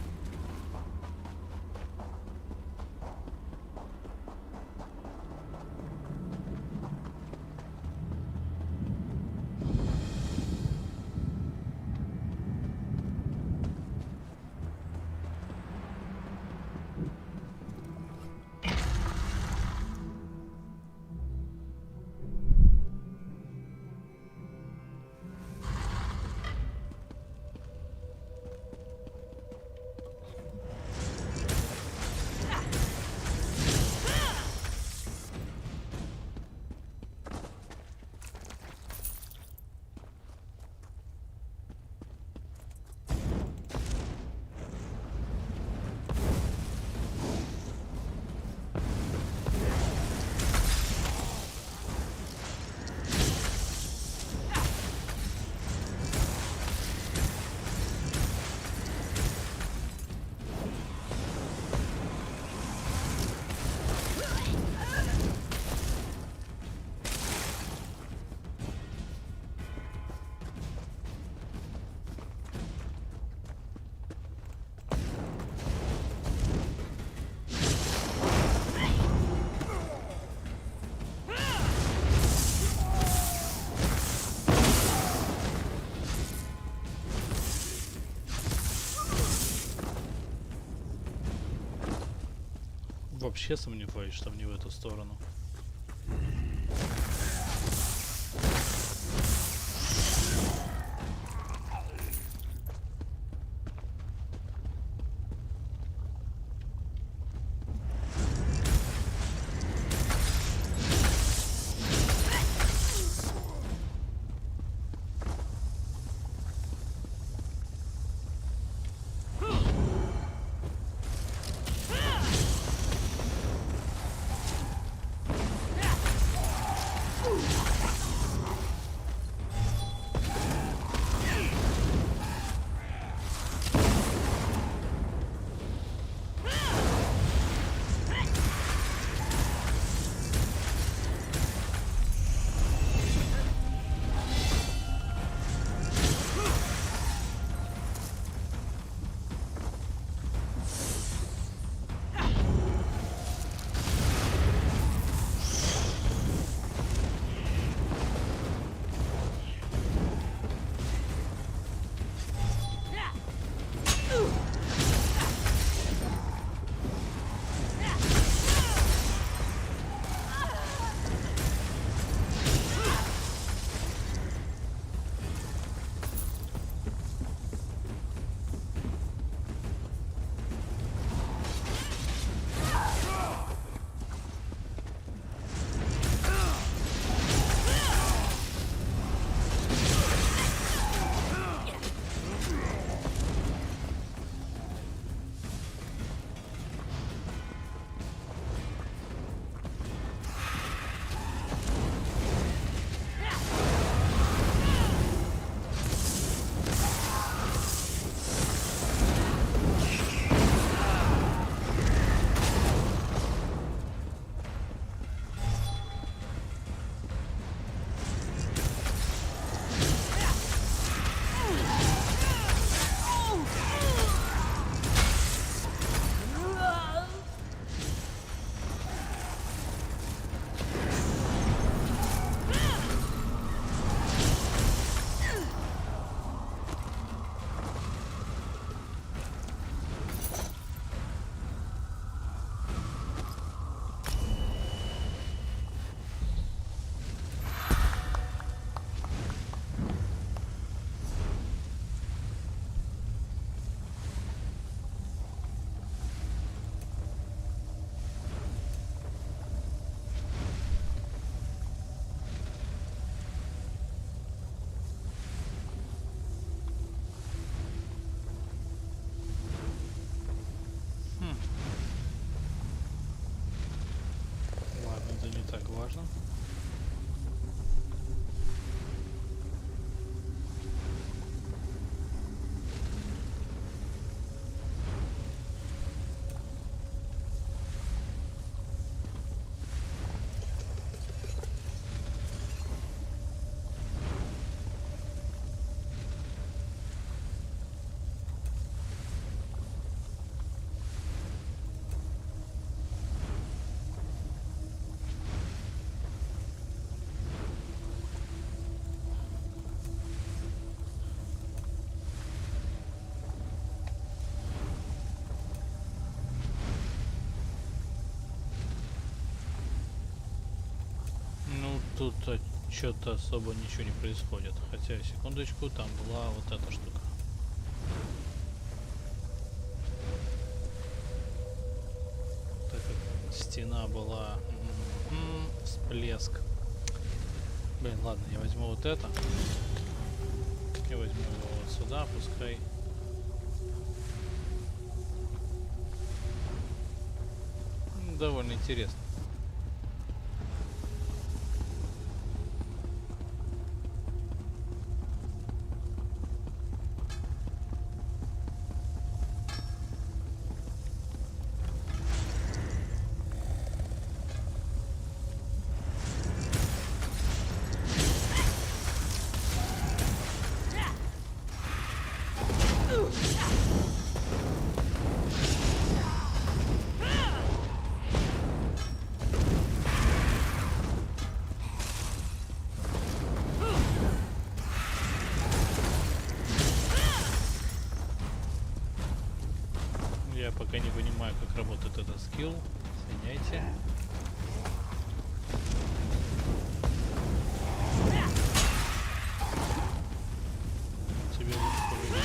Вообще сомневаюсь, что не в эту сторону. тут что-то особо ничего не происходит. Хотя, секундочку, там была вот эта штука. Так как стена была... всплеск. Блин, ладно, я возьму вот это. Я возьму его вот сюда, пускай. Довольно интересно. Я пока не понимаю, как работает этот скилл. Извиняйте. Тебе лучше повредить.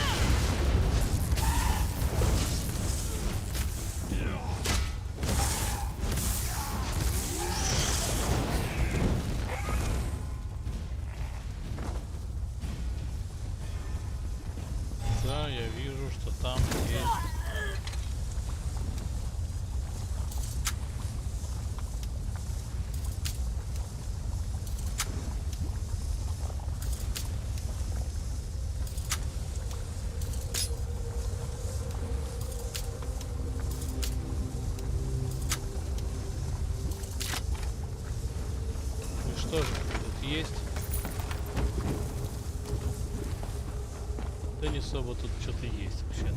Да, я вижу, что там есть. Что же тут есть? Да не особо тут что-то есть вообще-то.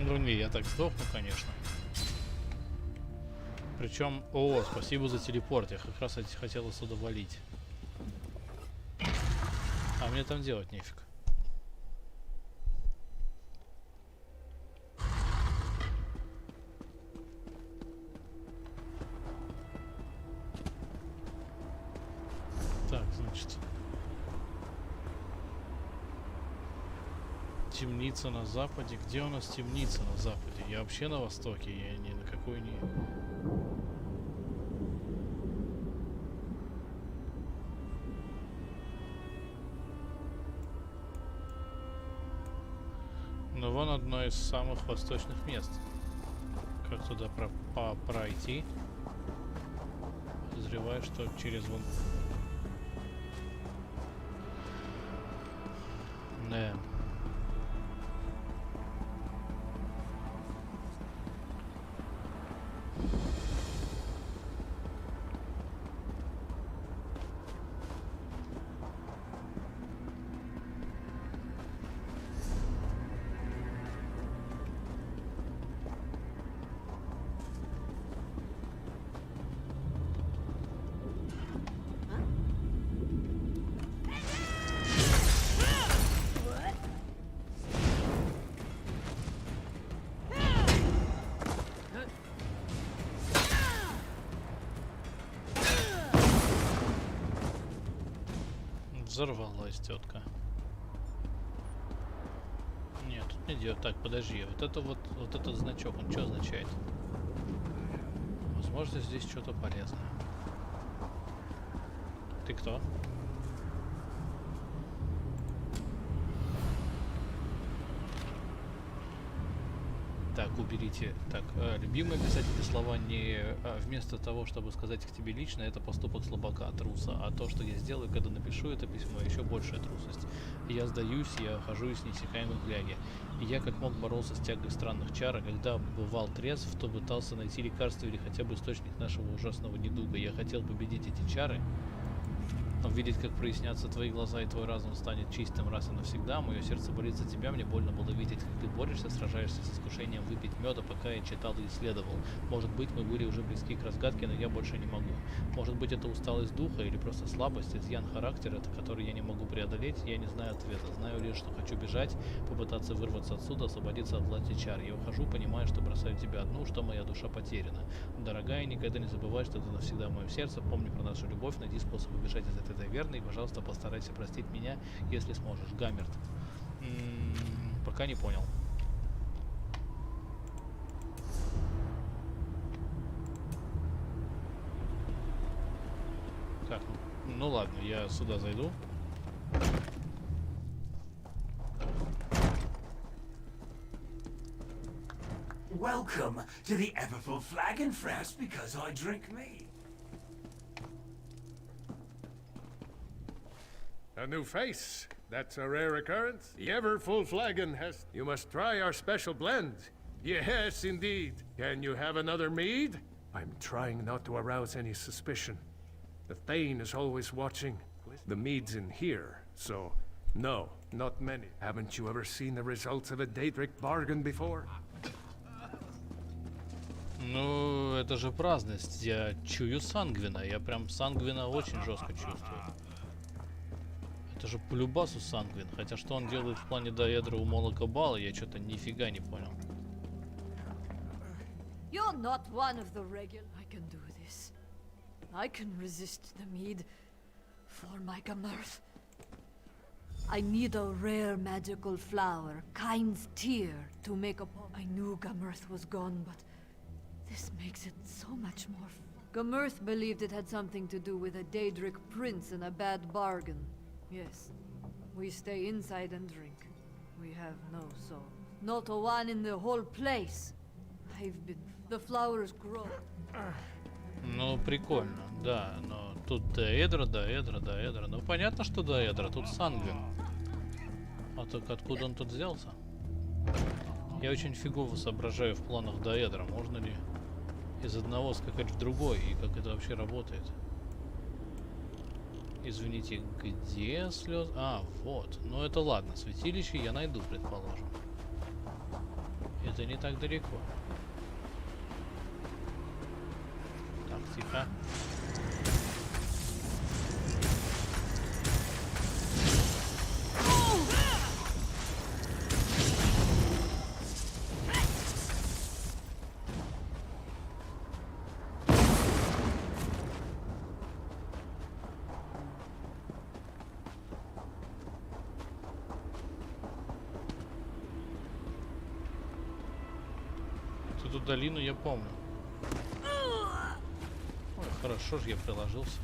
Ну не, я так сдохну, конечно. Причем, о, спасибо за телепорт, я как раз хотел отсюда валить. А мне там делать нефиг. Так, значит. Темница на западе. Где у нас темница на западе? Я вообще на востоке, я ни на какой не... Но вон одно из самых восточных мест. Как туда пройти? Подозреваю, что через вон... Да. Взорвалась тетка. Нет, тут не идет. Так, подожди. Вот это вот этот значок, он что означает? Возможно, здесь что-то полезное. Ты кто? Так, уберите. Так, любимые писатели слова не вместо того, чтобы сказать к тебе лично, это поступок слабака, труса. А то, что я сделаю, когда напишу это письмо, еще большая трусость. Я сдаюсь, я хожу с неиссякаемой фляги. И я как мог боролся с тягой странных чар, а когда бывал трезв, то пытался найти лекарство или хотя бы источник нашего ужасного недуга. Я хотел победить эти чары. Увидеть, как прояснятся твои глаза и твой разум станет чистым раз и навсегда. Мое сердце болит за тебя, мне больно было видеть, как ты борешься, сражаешься с искушением выпить меда, пока я читал и исследовал. Может быть, мы были уже близки к разгадке, но я больше не могу. Может быть, это усталость духа или просто слабость, изъян характера, который я не могу преодолеть, я не знаю ответа. Знаю лишь, что хочу бежать, попытаться вырваться отсюда, освободиться от власти чар. Я ухожу, понимая, что бросаю тебя одну, что моя душа потеряна. Дорогая, никогда не забывай, что ты навсегда в моем сердце. Помни про нашу любовь, найди способ убежать из этой таверны и, пожалуйста, постарайся простить меня, если сможешь. Гаммерт. Пока не понял. Так, ну ладно, я сюда зайду. Welcome to the Everfull Flagon Frost because I drink me. A new face. That's a rare occurrence. The Everfull Flagon has... You must try our special blend. Yes, indeed. Can you have another mead? I'm trying not to arouse any suspicion. The Thane is always watching. The mead's in here, so... No, not many. Haven't you ever seen the results of a Daedric bargain before? Ну, это же праздность. Я чую Сангвина. Я прям Сангвина очень жестко чувствую. Это же по любасу Сангвин. Хотя что он делает в плане доедра у Молока Бала, я что-то нифига не понял. You're not one of the regular. I can do this. I can resist the mead for my Gamirth. I need a rare magical flower, Kind's Tear, to make a pot. I knew Gamirth was gone, but this makes it so much more Gamirth believed it had something to do with a Daedric prince and a bad bargain. Yes, we stay inside and drink. We have no soul. Not a one in the whole place. I've been... The flowers grow. Ну, прикольно, да, но тут доэдра. Ну, понятно, что доэдра, тут Сангвин. А так откуда он тут взялся? Я очень фигово соображаю в планах доэдра. Можно ли из одного скакать в другой, и как это вообще работает? Извините, где слез? А, вот. Ну это ладно, святилище я найду, предположим. Это не так далеко. Так, тихо. Эту долину я помню. Ой, хорошо же я приложился.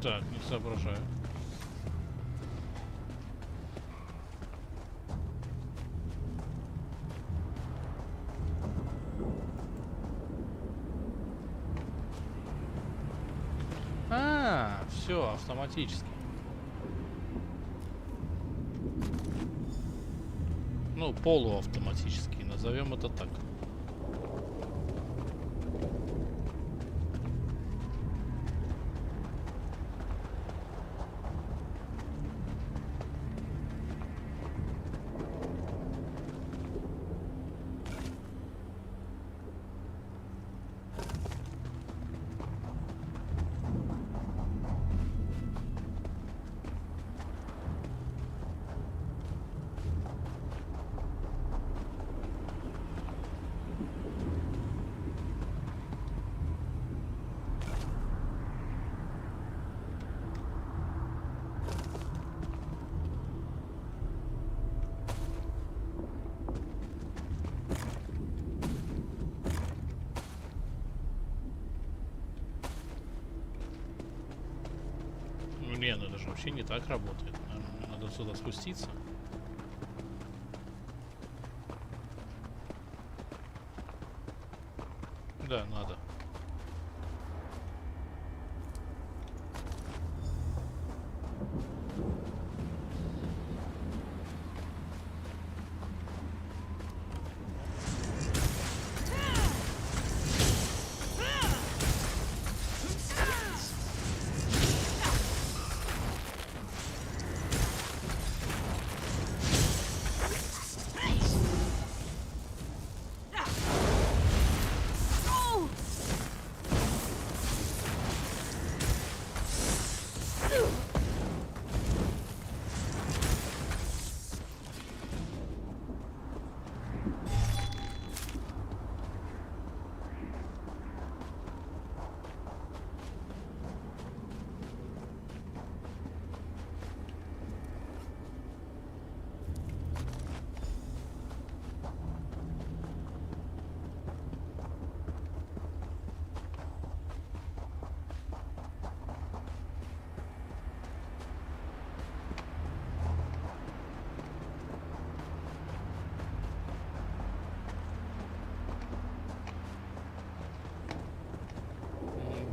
Так, не соображаю. А, все автоматически. Ну, полуавтоматически, назовем это так. Не, ну это же вообще не так работает. Надо сюда спуститься. Да, надо.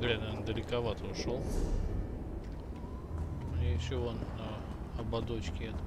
Бля, наверное, далековато ушел. Я еще вон на ободочке это.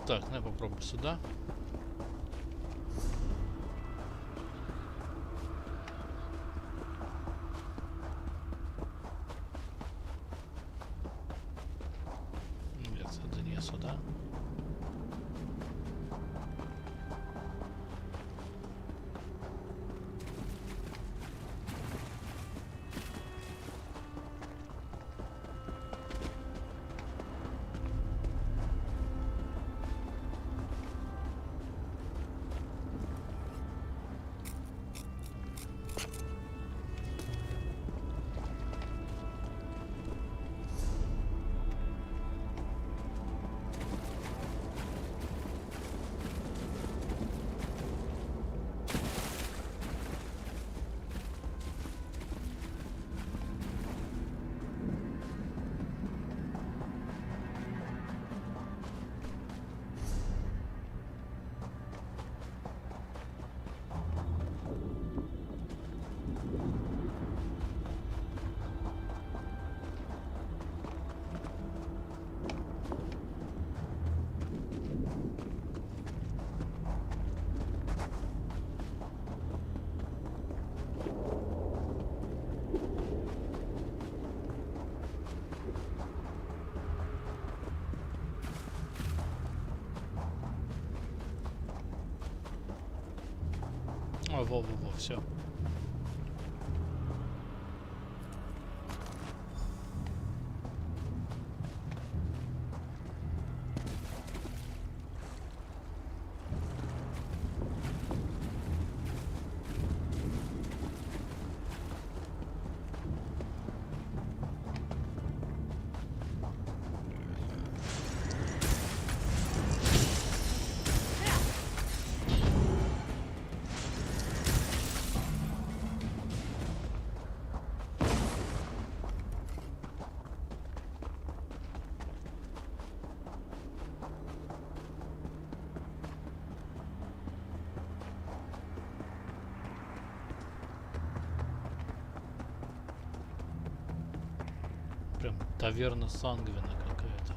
Так, ну я попробую сюда. Нет, это не сюда. Во, все. Таверна Сангвина какая-то.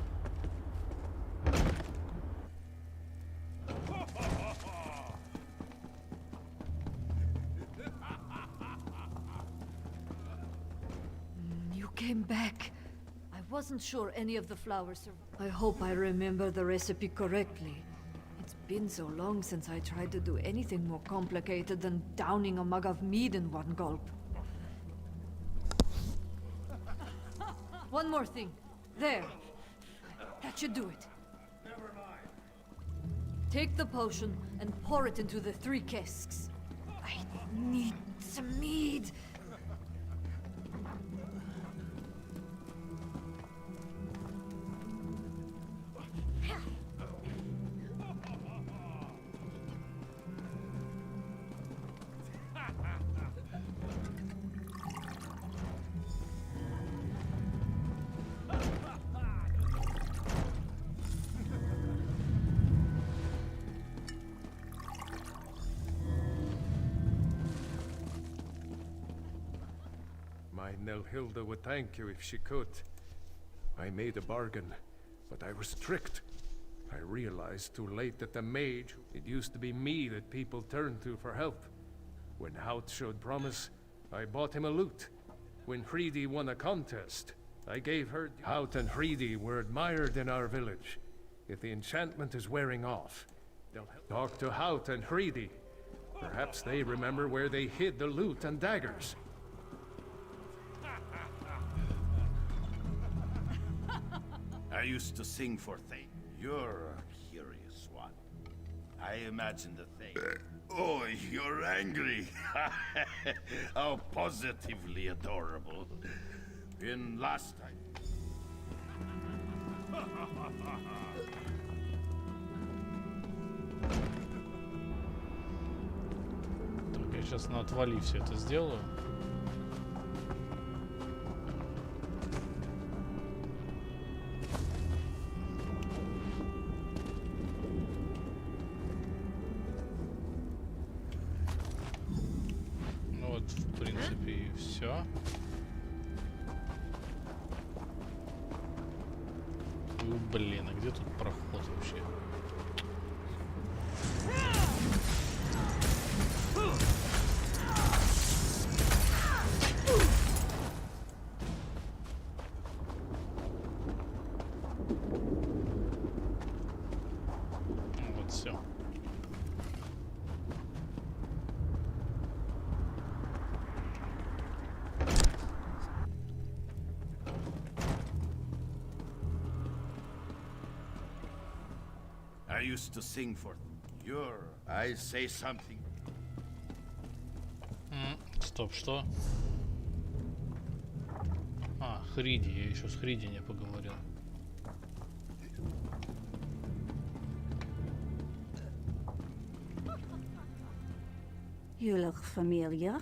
You came back. I wasn't sure any of the flowers. I hope I remember the recipe correctly. It's been so long since I tried to do anything more complicated than downing a mug of mead in one gulp. One more thing. There. That should do it. Never mind. Take the potion and pour it into the 3 casks. I need some mead. My Nelhilda would thank you if she could. I made a bargain, but I was tricked. I realized too late that the mage, it used to be me that people turned to for help. When Hout showed promise, I bought him a lute. When Hreidi won a contest, I gave her... Hout and Hreidi were admired in our village. If the enchantment is wearing off, they'll talk to Hout and Hreidi. Perhaps they remember where they hid the lute and daggers. I used to sing for Thane. You're a curious one. I imagine the Thane. Oh, you're angry. How positively adorable. In last time. Так, я сейчас на отвали все это сделаю. В принципе, и все. Блин, а где тут проход вообще? Вот все. I used to sing for your. I say something. Стоп, что? А, Хриди, я еще с Хриди не поговорил. You look familiar.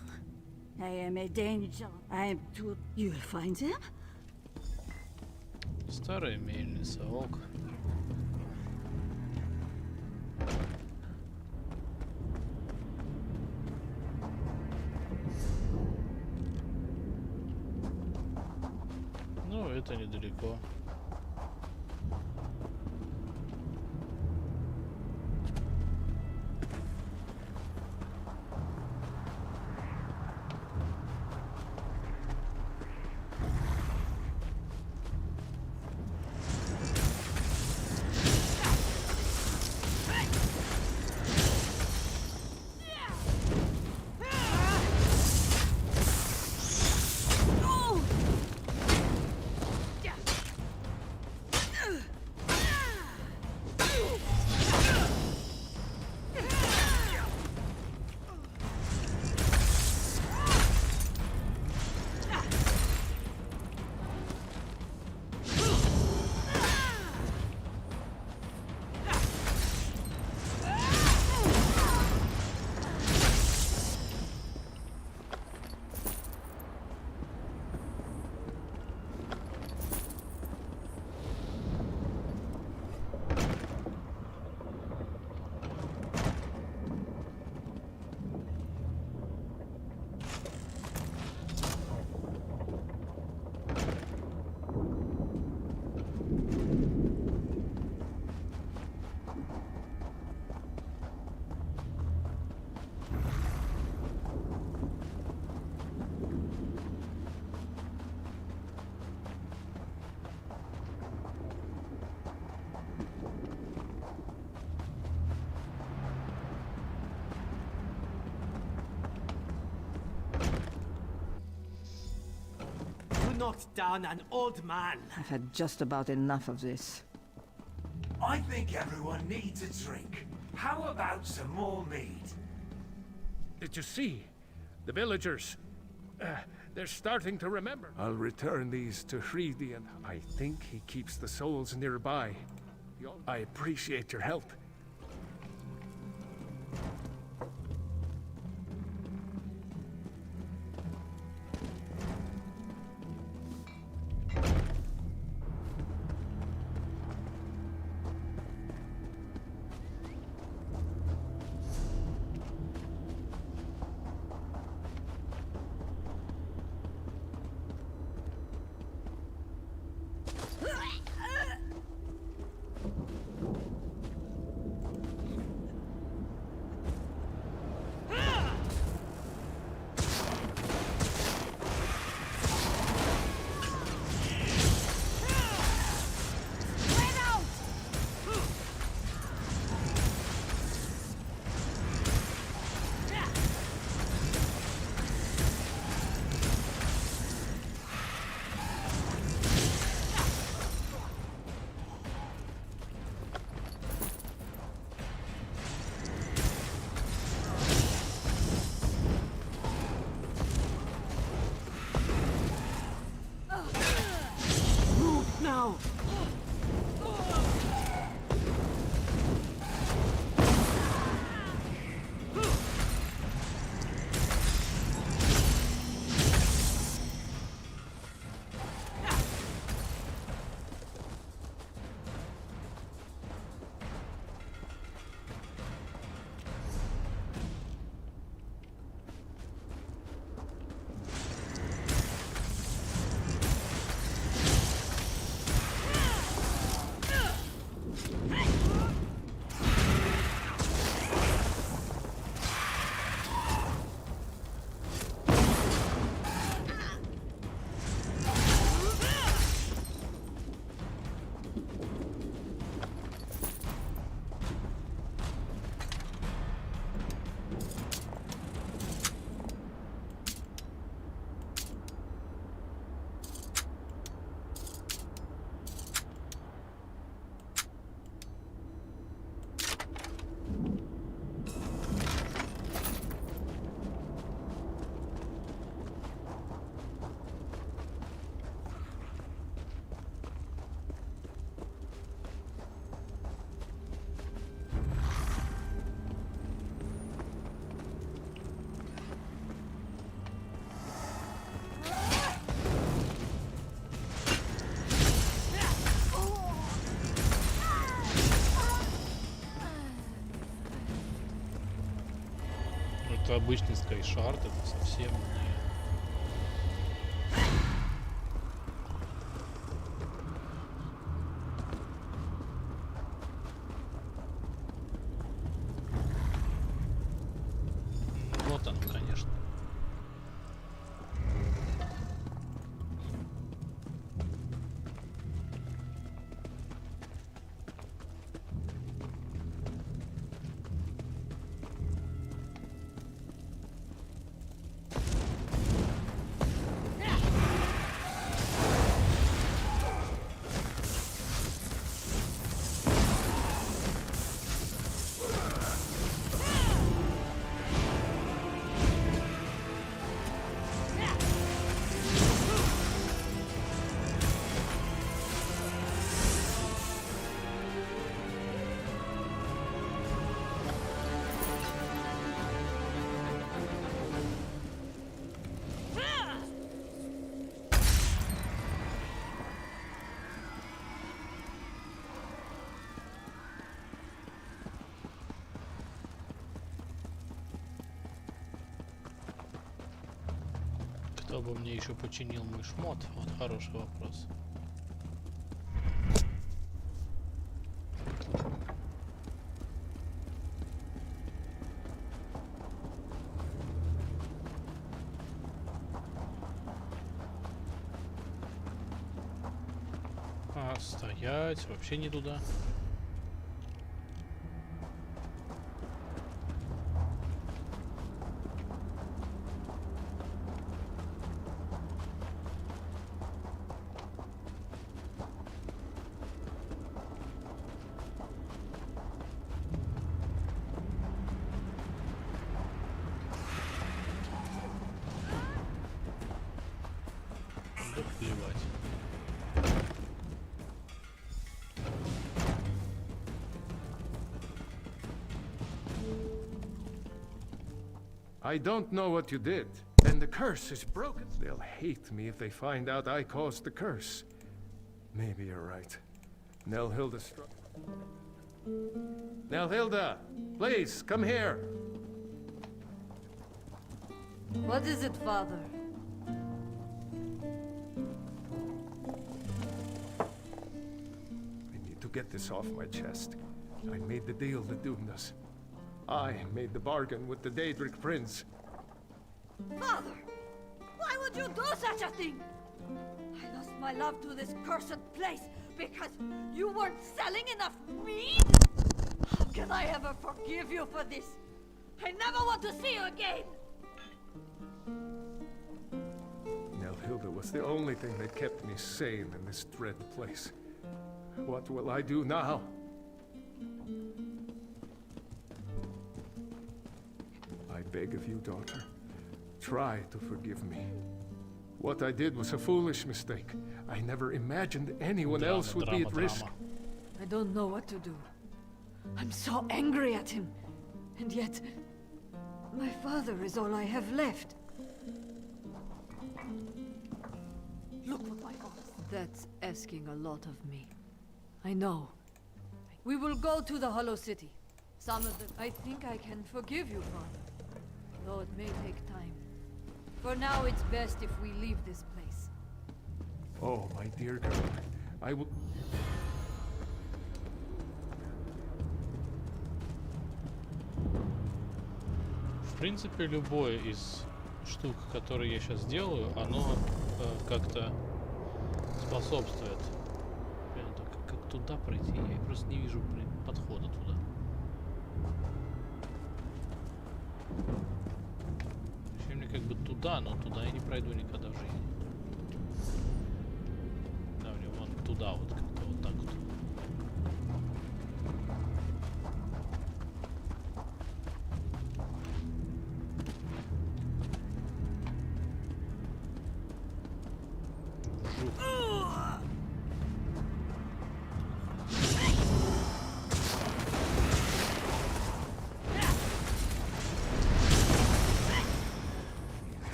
I am a danger. I am too... You'll find him? Старая мельница, ок. Ну, это недалеко. not down an old man. I've had just about enough of this. I think everyone needs a drink. How about some more mead? Did you see? The villagers. They're starting to remember. I'll return these to Hreidi, and I think he keeps the souls nearby. I appreciate your help. Now! Это обычный скайшард, это совсем не... Вот он, конечно. Кто бы мне еще починил мой шмот? Вот хороший вопрос. А, стоять, вообще не туда. I don't know what you did. Then the curse is broken. They'll hate me if they find out I caused the curse. Maybe you're right. Nelhilda struck. Nelhilda, please, come here. What is it, Father? I need to get this off my chest. I made the deal that doomed us. I made the bargain with the Daedric Prince. Father! Why would you do such a thing? I lost my love to this cursed place because you weren't selling enough meat? How can I ever forgive you for this? I never want to see you again! Nelhilda was the only thing that kept me sane in this dread place. What will I do now? I beg of you, daughter, try to forgive me. What I did was a foolish mistake. I never imagined anyone else would be at risk. I don't know what to do. I'm so angry at him. And yet, my father is all I have left. Look what my father... That's asking a lot of me. I know. We will go to the Hollow City. Some of them... I think I can forgive you, Father. Though it may take time. For now, it's best if we leave this place. Oh, my dear girl, I will... В принципе, любое из штук, которые я сейчас делаю, оно как-то способствует. Блин, как туда пройти? Я просто не вижу, блин, подхода туда. Вообще мне как бы туда, но туда я не пройду никогда в жизни. Да, мне вон туда вот как-то вот так вот.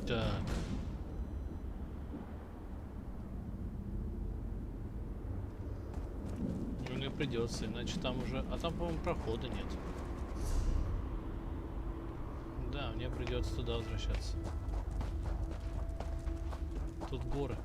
Так. Ну, мне придется, иначе там уже... А там, по-моему, прохода нет. Да, мне придется туда возвращаться. Тут горы.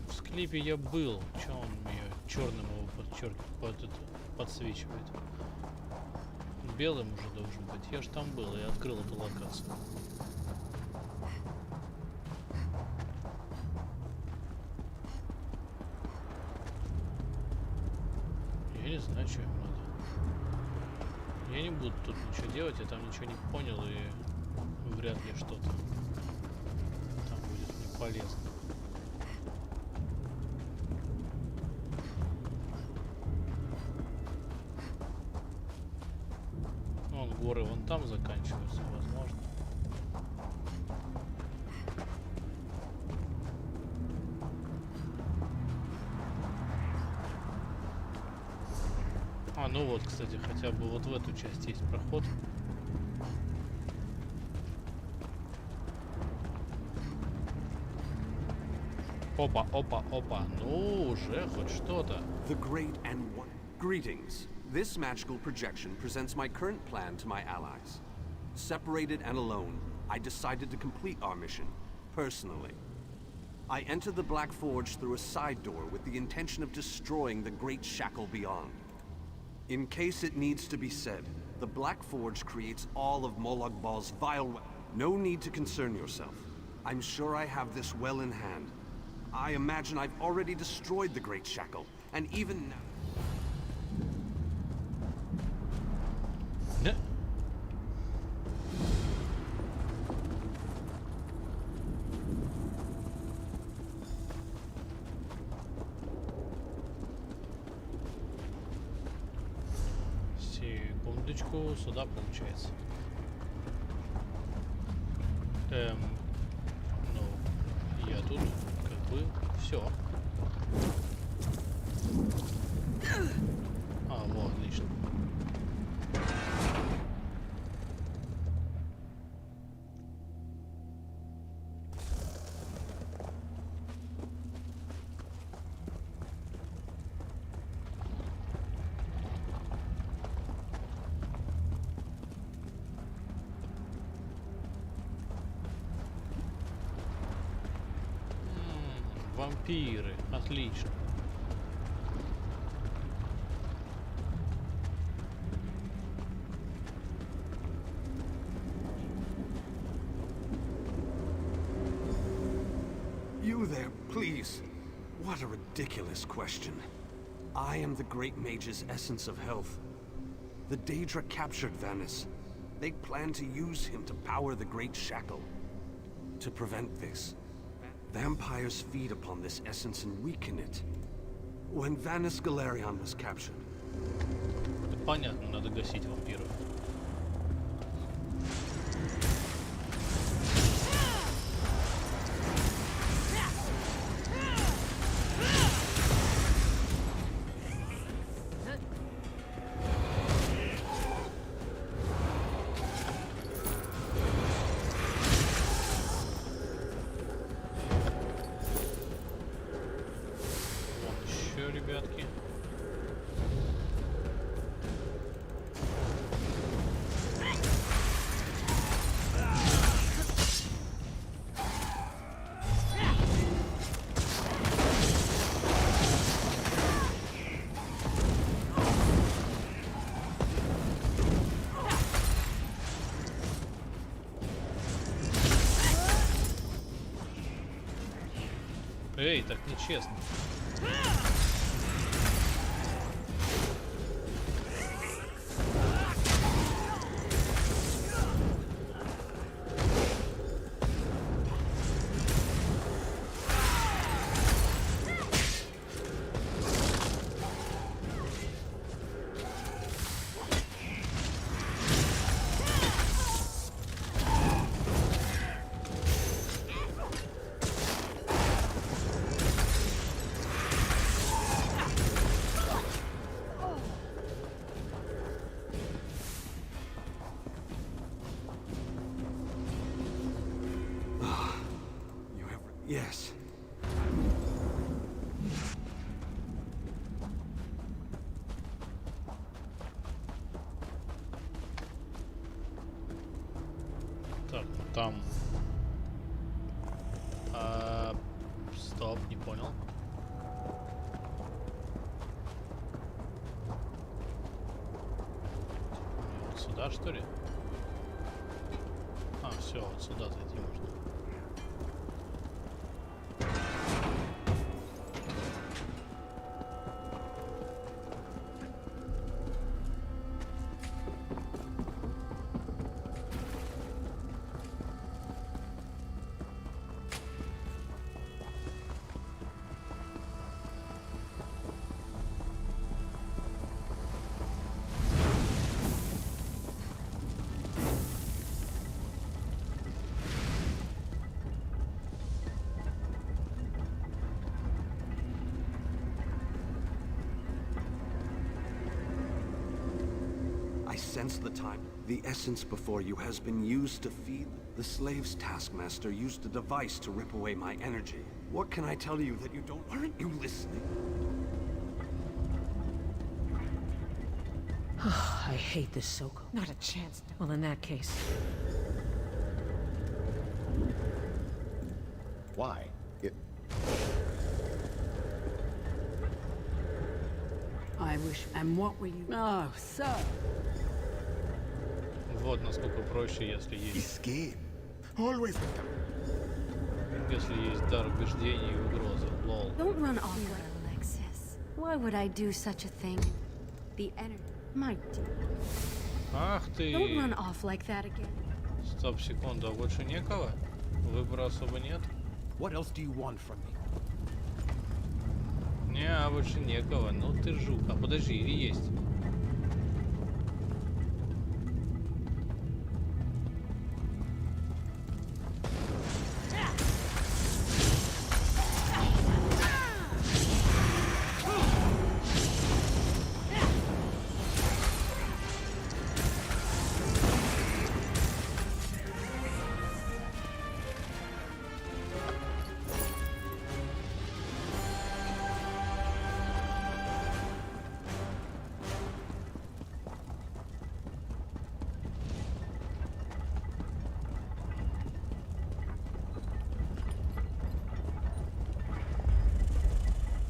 В клипе я был. Че он мне черным его подсвечивает? Белым уже должен быть. Я же там был и открыл эту локацию. Я не знаю, что им надо. Я не буду тут ничего делать, я там ничего не понял и вряд ли что-то там будет мне полезно. Вон горы вон там заканчиваются, возможно. А, ну вот, кстати, хотя бы вот в эту часть есть проход. Опа, опа, опа. Ну, уже хоть что-то. The great and one. Greetings. This magical projection presents my current plan to my allies. Separated and alone, I decided to complete our mission, personally. I entered the Black Forge through a side door with the intention of destroying the Great Shackle beyond. In case it needs to be said, the Black Forge creates all of Molag Bal's vile No need to concern yourself. I'm sure I have this well in hand. I imagine I've already destroyed the Great Shackle, and even now... Секундочку, сюда получается. Ну, я тут как бы все. А, вот, отлично. Вампиры, отлично. You there, please. What a ridiculous question. I am the Great Mage's essence of health. The Daedra captured Vanis. They plan to use him to power the Great Shackle. To prevent this, vampires feed upon this essence and weaken it. When Vanis Galerion was captured... Понятно, надо гасить вампиров. Ребятки. Эй, так нечестно. Yes. Так, там... Стоп, не понял. Вот сюда, что ли? А, все, вот сюда зайти можно. sense the time. The essence before you has been used to feed. The slave's taskmaster used a device to rip away my energy. What can I tell you that you don't? Aren't you listening? I hate this Soko. Not a chance. Well, in that case... Why? I wish... And what were you... Oh, sir! Вот насколько проще, если есть... Always... Если есть дар убеждений и угрозы. Лол. Don't run off, Alexis. Why would I do such a thing? The energy... My dear. Ах ты! Don't run off like that again. Стоп, секунду, а больше некого? Выбора особо нет? What else do you want from me? Не, а больше некого. Ну ты жук. А подожди, или есть?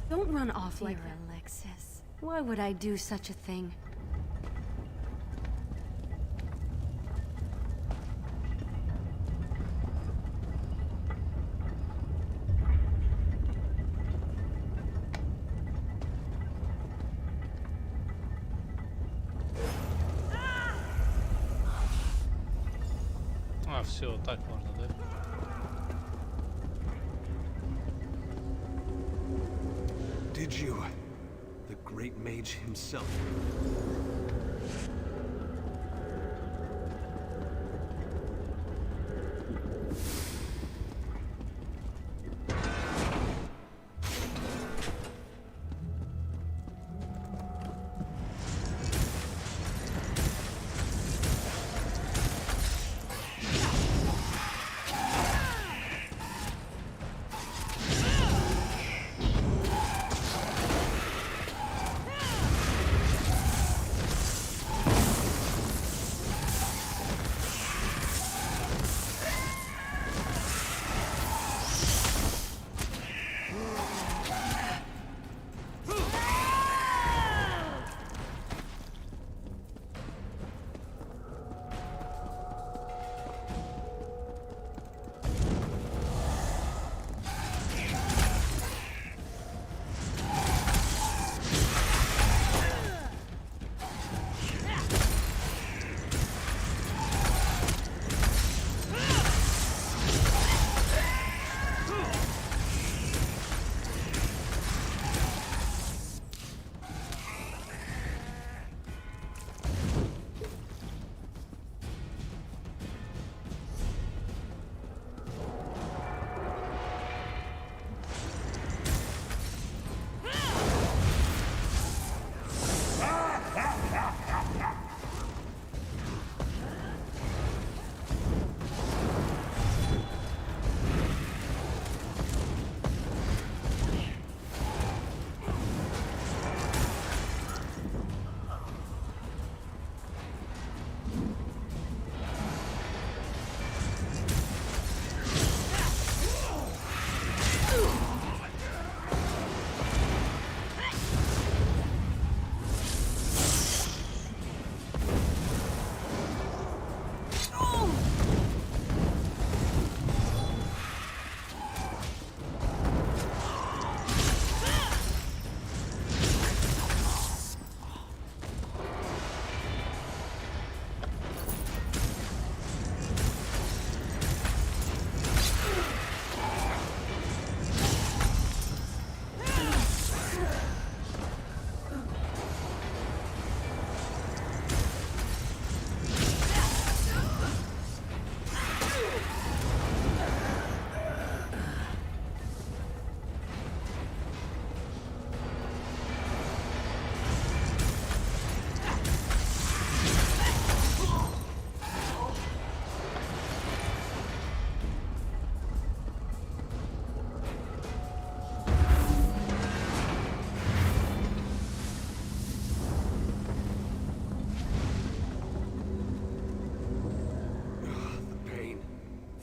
Don't run off like that, Alexis. Why would I do such a thing? А, все, так можно, да? Did you? The great mage himself.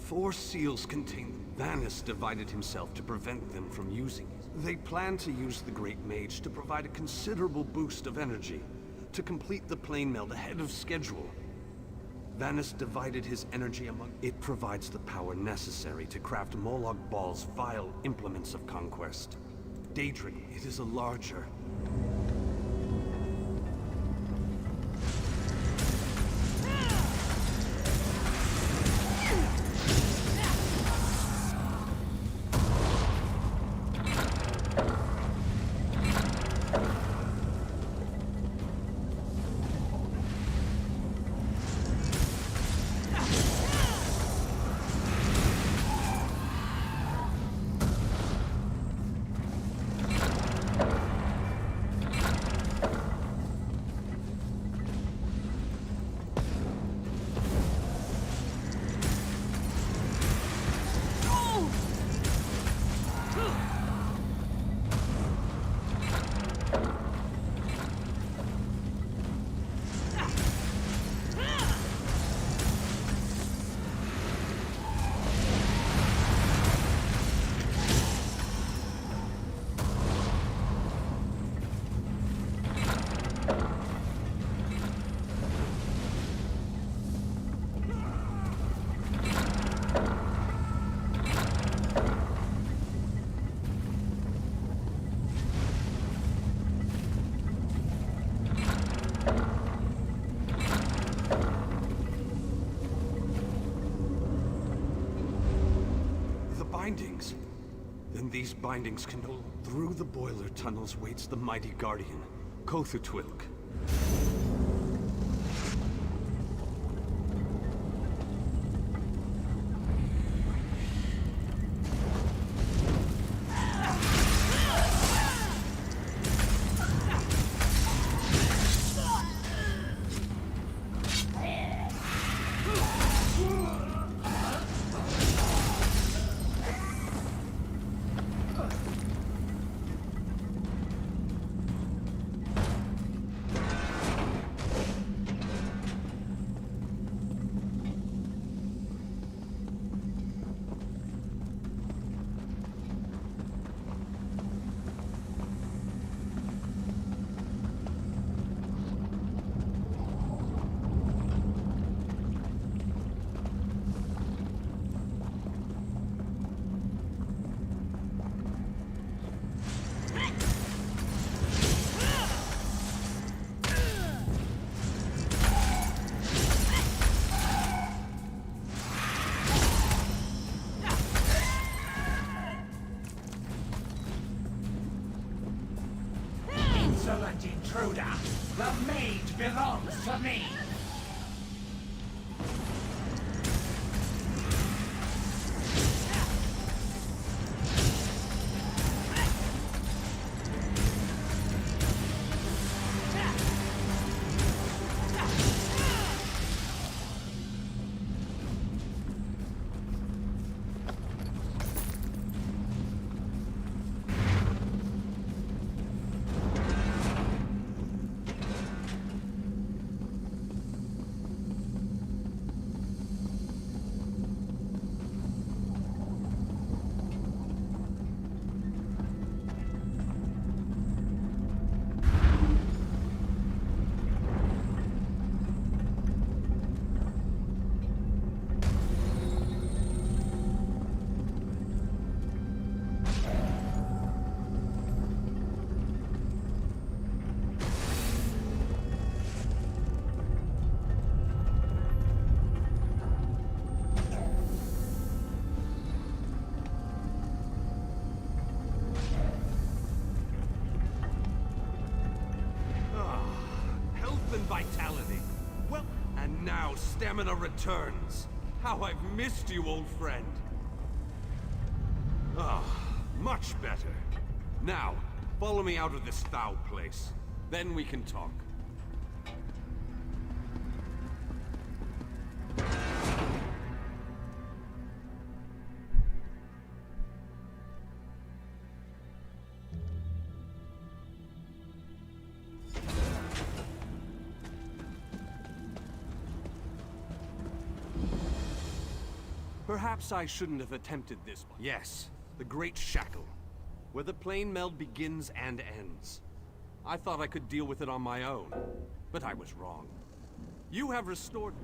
4 seals contain... Vanus divided himself to prevent them from using it. They plan to use the Great Mage to provide a considerable boost of energy, to complete the plane meld ahead of schedule. Vanus divided his energy among... It provides the power necessary to craft Molag Bal's vile implements of conquest. Daedra, it is a larger... Bindings. Then these bindings can no... Through the boiler tunnels waits the mighty guardian, Kothutwilk. Insolent intruder! The mage belongs to me! Vitality. Well, and now stamina returns. How I've missed you, old friend. Ah, much better. Now, follow me out of this foul place. Then we can talk. Perhaps I shouldn't have attempted this one. Yes, the Great Shackle, where the plane meld begins and ends. I thought I could deal with it on my own, but I was wrong. You have restored...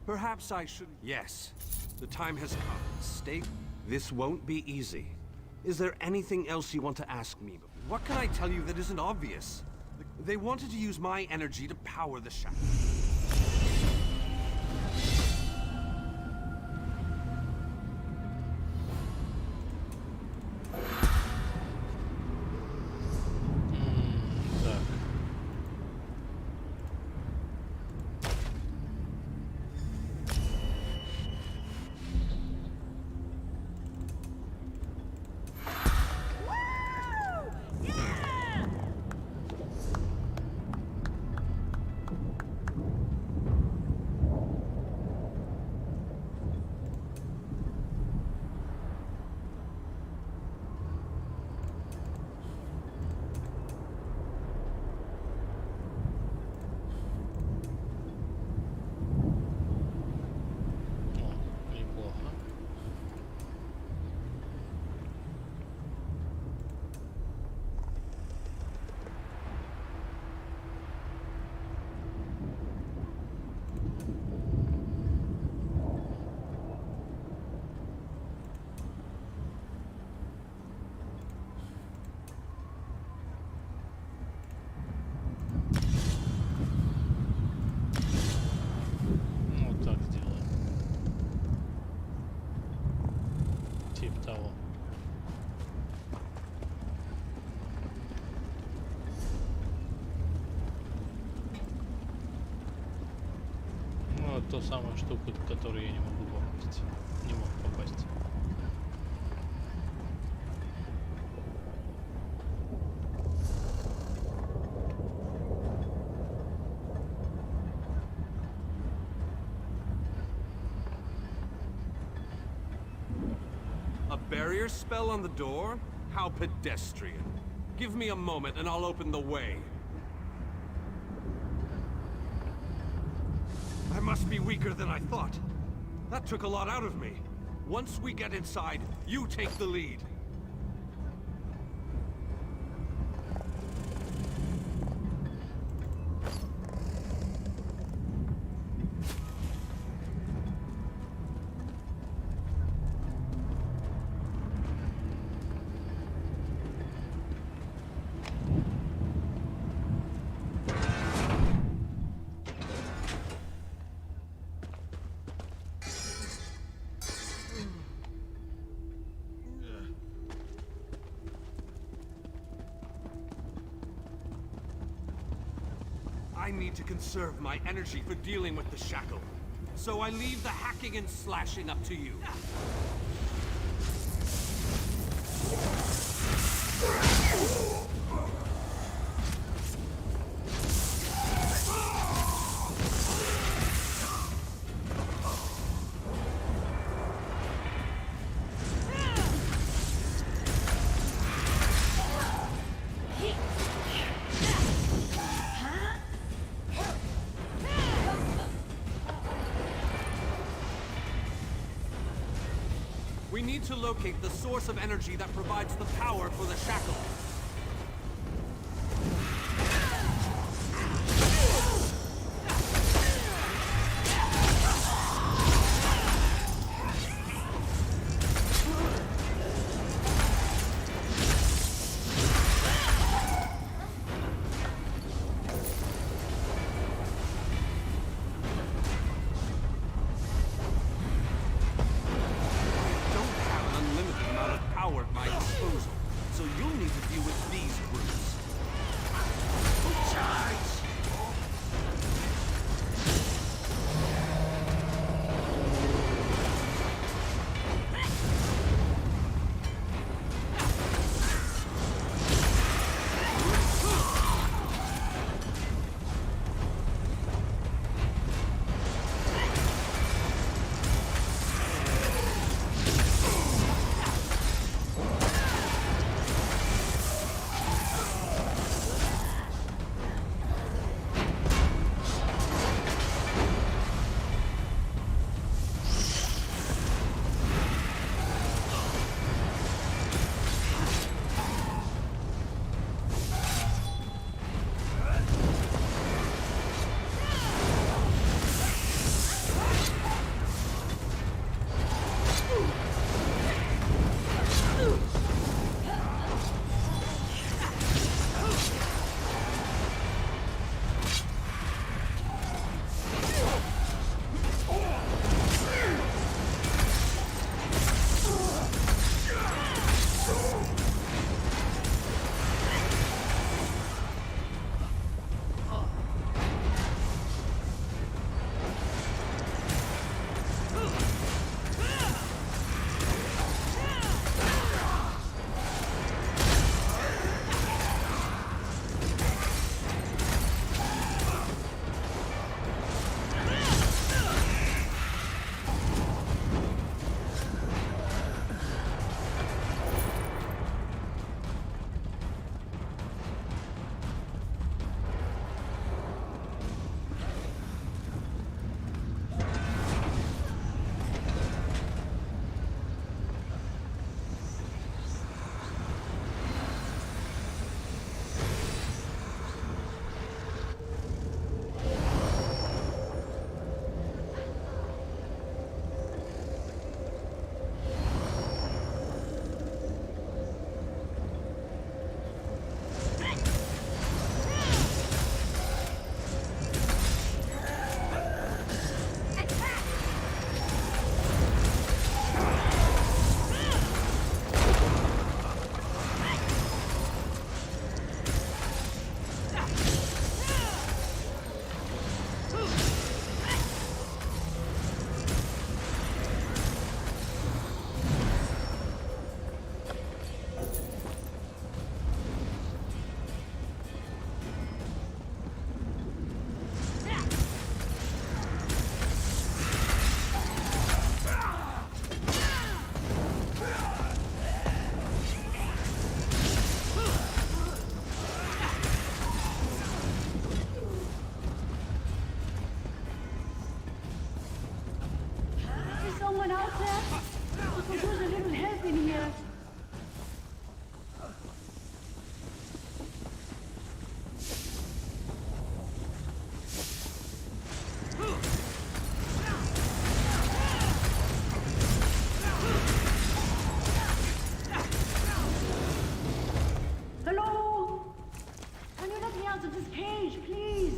Perhaps I should... Yes, the time has come. Stay... This won't be easy. Is there anything else you want to ask me? What can I tell you that isn't obvious? They wanted to use my energy to power the shackle. Ту самую штуку, которую я не могу попасть. Не мог попасть. A barrier spell on the door? How pedestrian. Give me a moment and I'll open the way. I must be weaker than I thought. That took a lot out of me. Once we get inside, you take the lead. I need to conserve my energy for dealing with the shackle. So I leave the hacking and slashing up to you. We need to locate the source of energy that provides the power for the shackle. Doctor! We could use a little help in here. Hello? Can you let me out of this cage, please?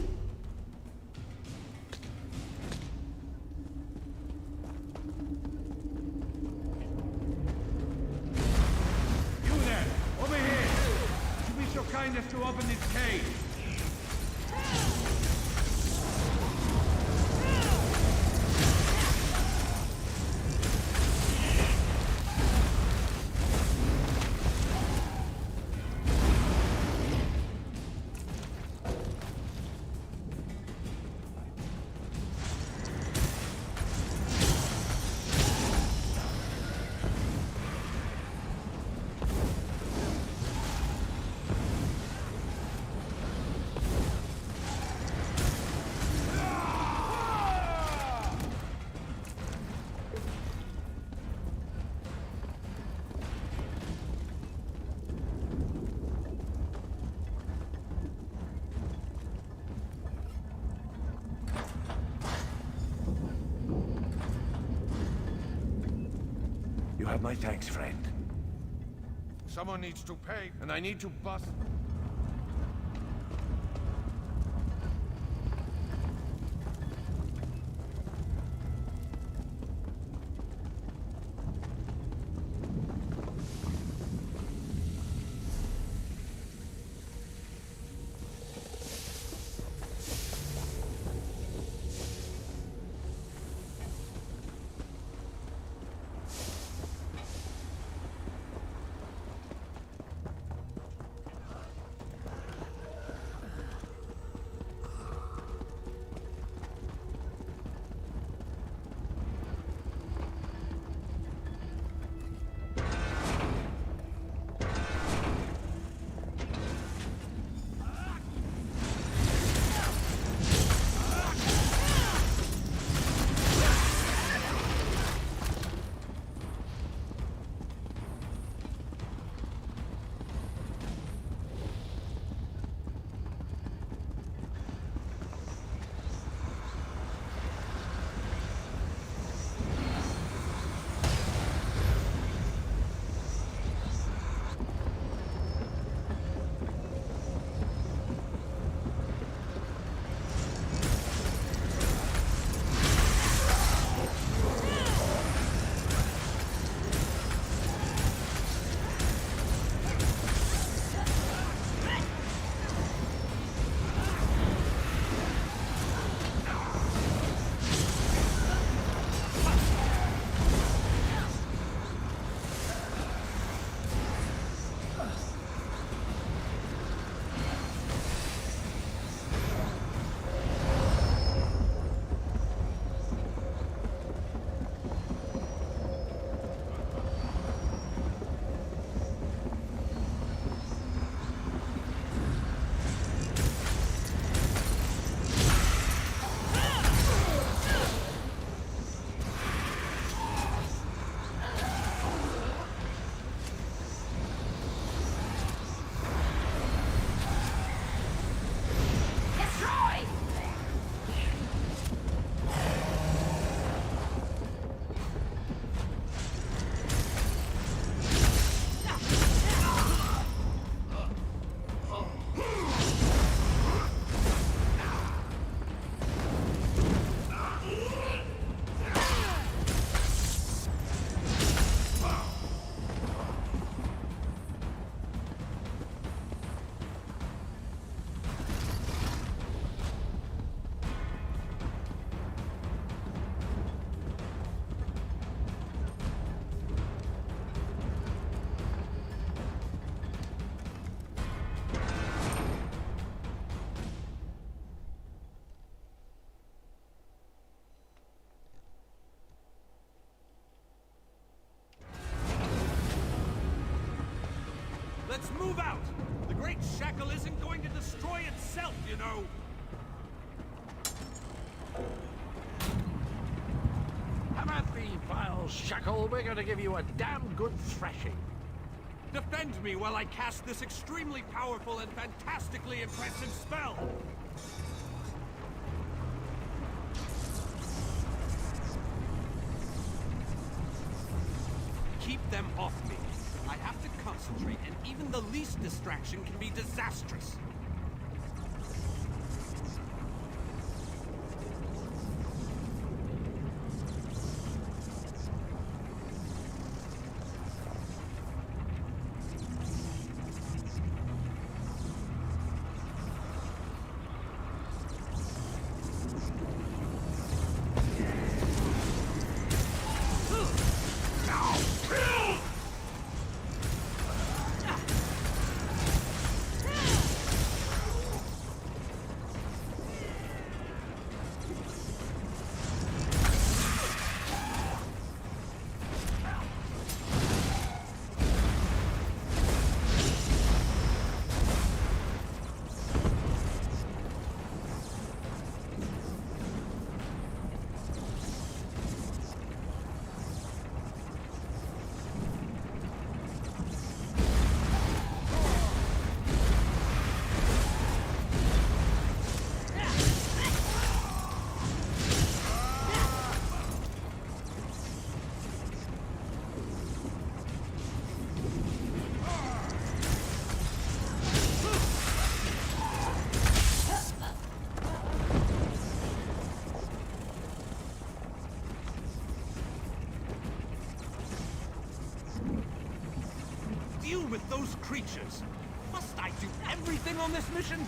You there! Over here! Would you be so kind as to open this cage? You have my thanks, friend. Someone needs to pay, and I need to bust... Let's move out! The Great Shackle isn't going to destroy itself, you know! Have at thee, vile Well, Shackle, we're going to give you a damn good thrashing. Defend me while I cast this extremely powerful and fantastically impressive spell! Keep them off me. I have to concentrate, and even the least distraction can be disastrous. With those creatures. Must I do everything on this mission?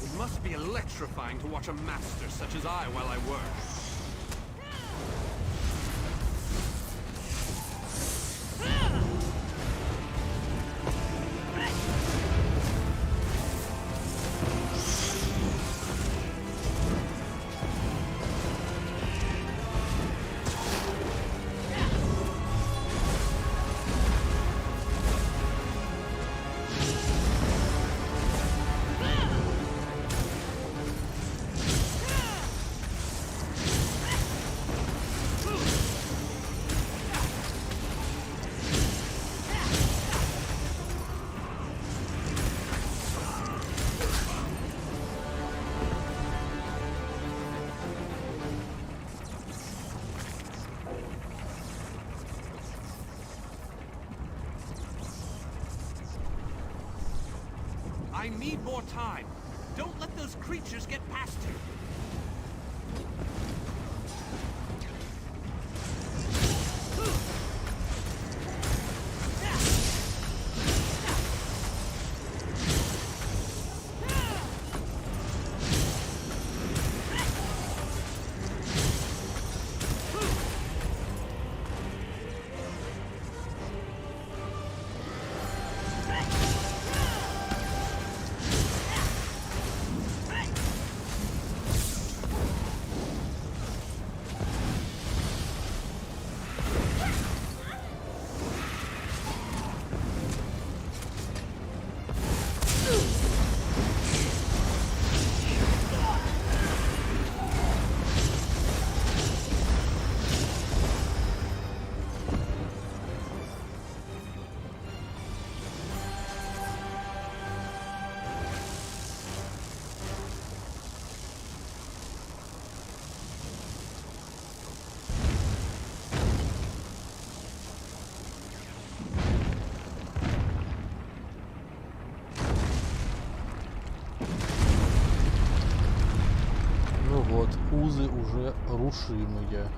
It must be electrifying to watch a master such as I while I work. I need more time. Don't let those creatures get past you. шлюзы уже рушимые.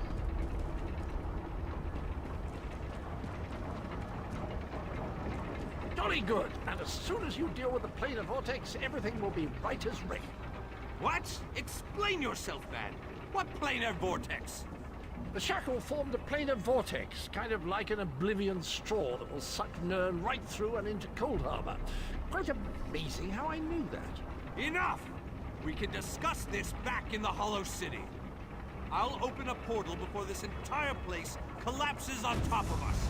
Jolly good. And as soon as you deal with the planar vortex, everything will be right as rain. What? Explain yourself, man. What planar vortex? The shackle formed a planar vortex, kind of like an oblivion straw that will suck Nern right through and into Cold Harbor. Quite amazing how I knew that. Enough! We can discuss this back in the Hollow City. I'll open a portal before this entire place collapses on top of us.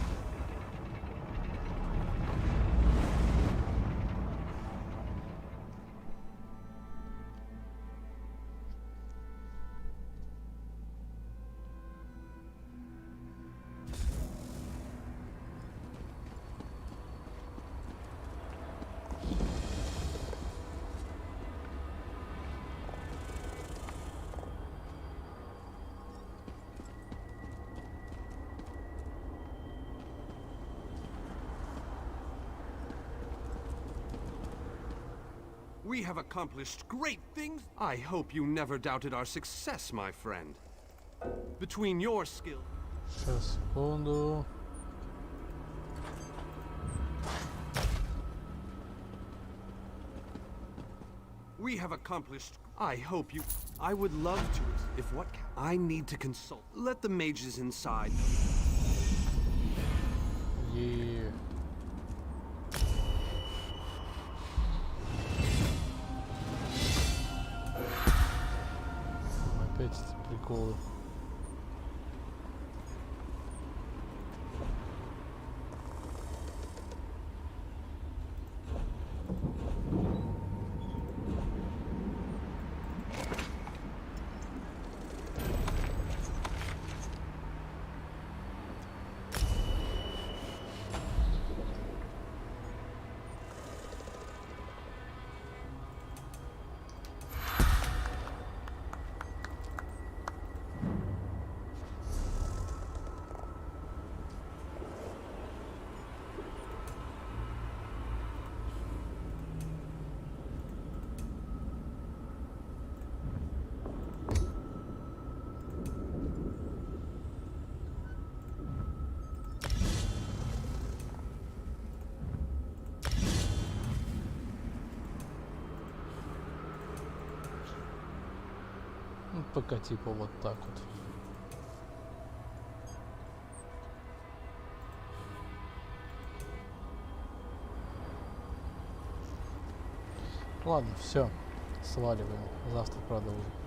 We have accomplished great things. I hope you never doubted our success, my friend. Between your skill... Сейчас, секунду. We have accomplished... I hope you... I would love to... If what... I need to consult. Let the mages inside. Yeah. Опять эти приколы. Ну, пока типа вот так вот. Ладно, все, сваливаем. Завтра продолжим.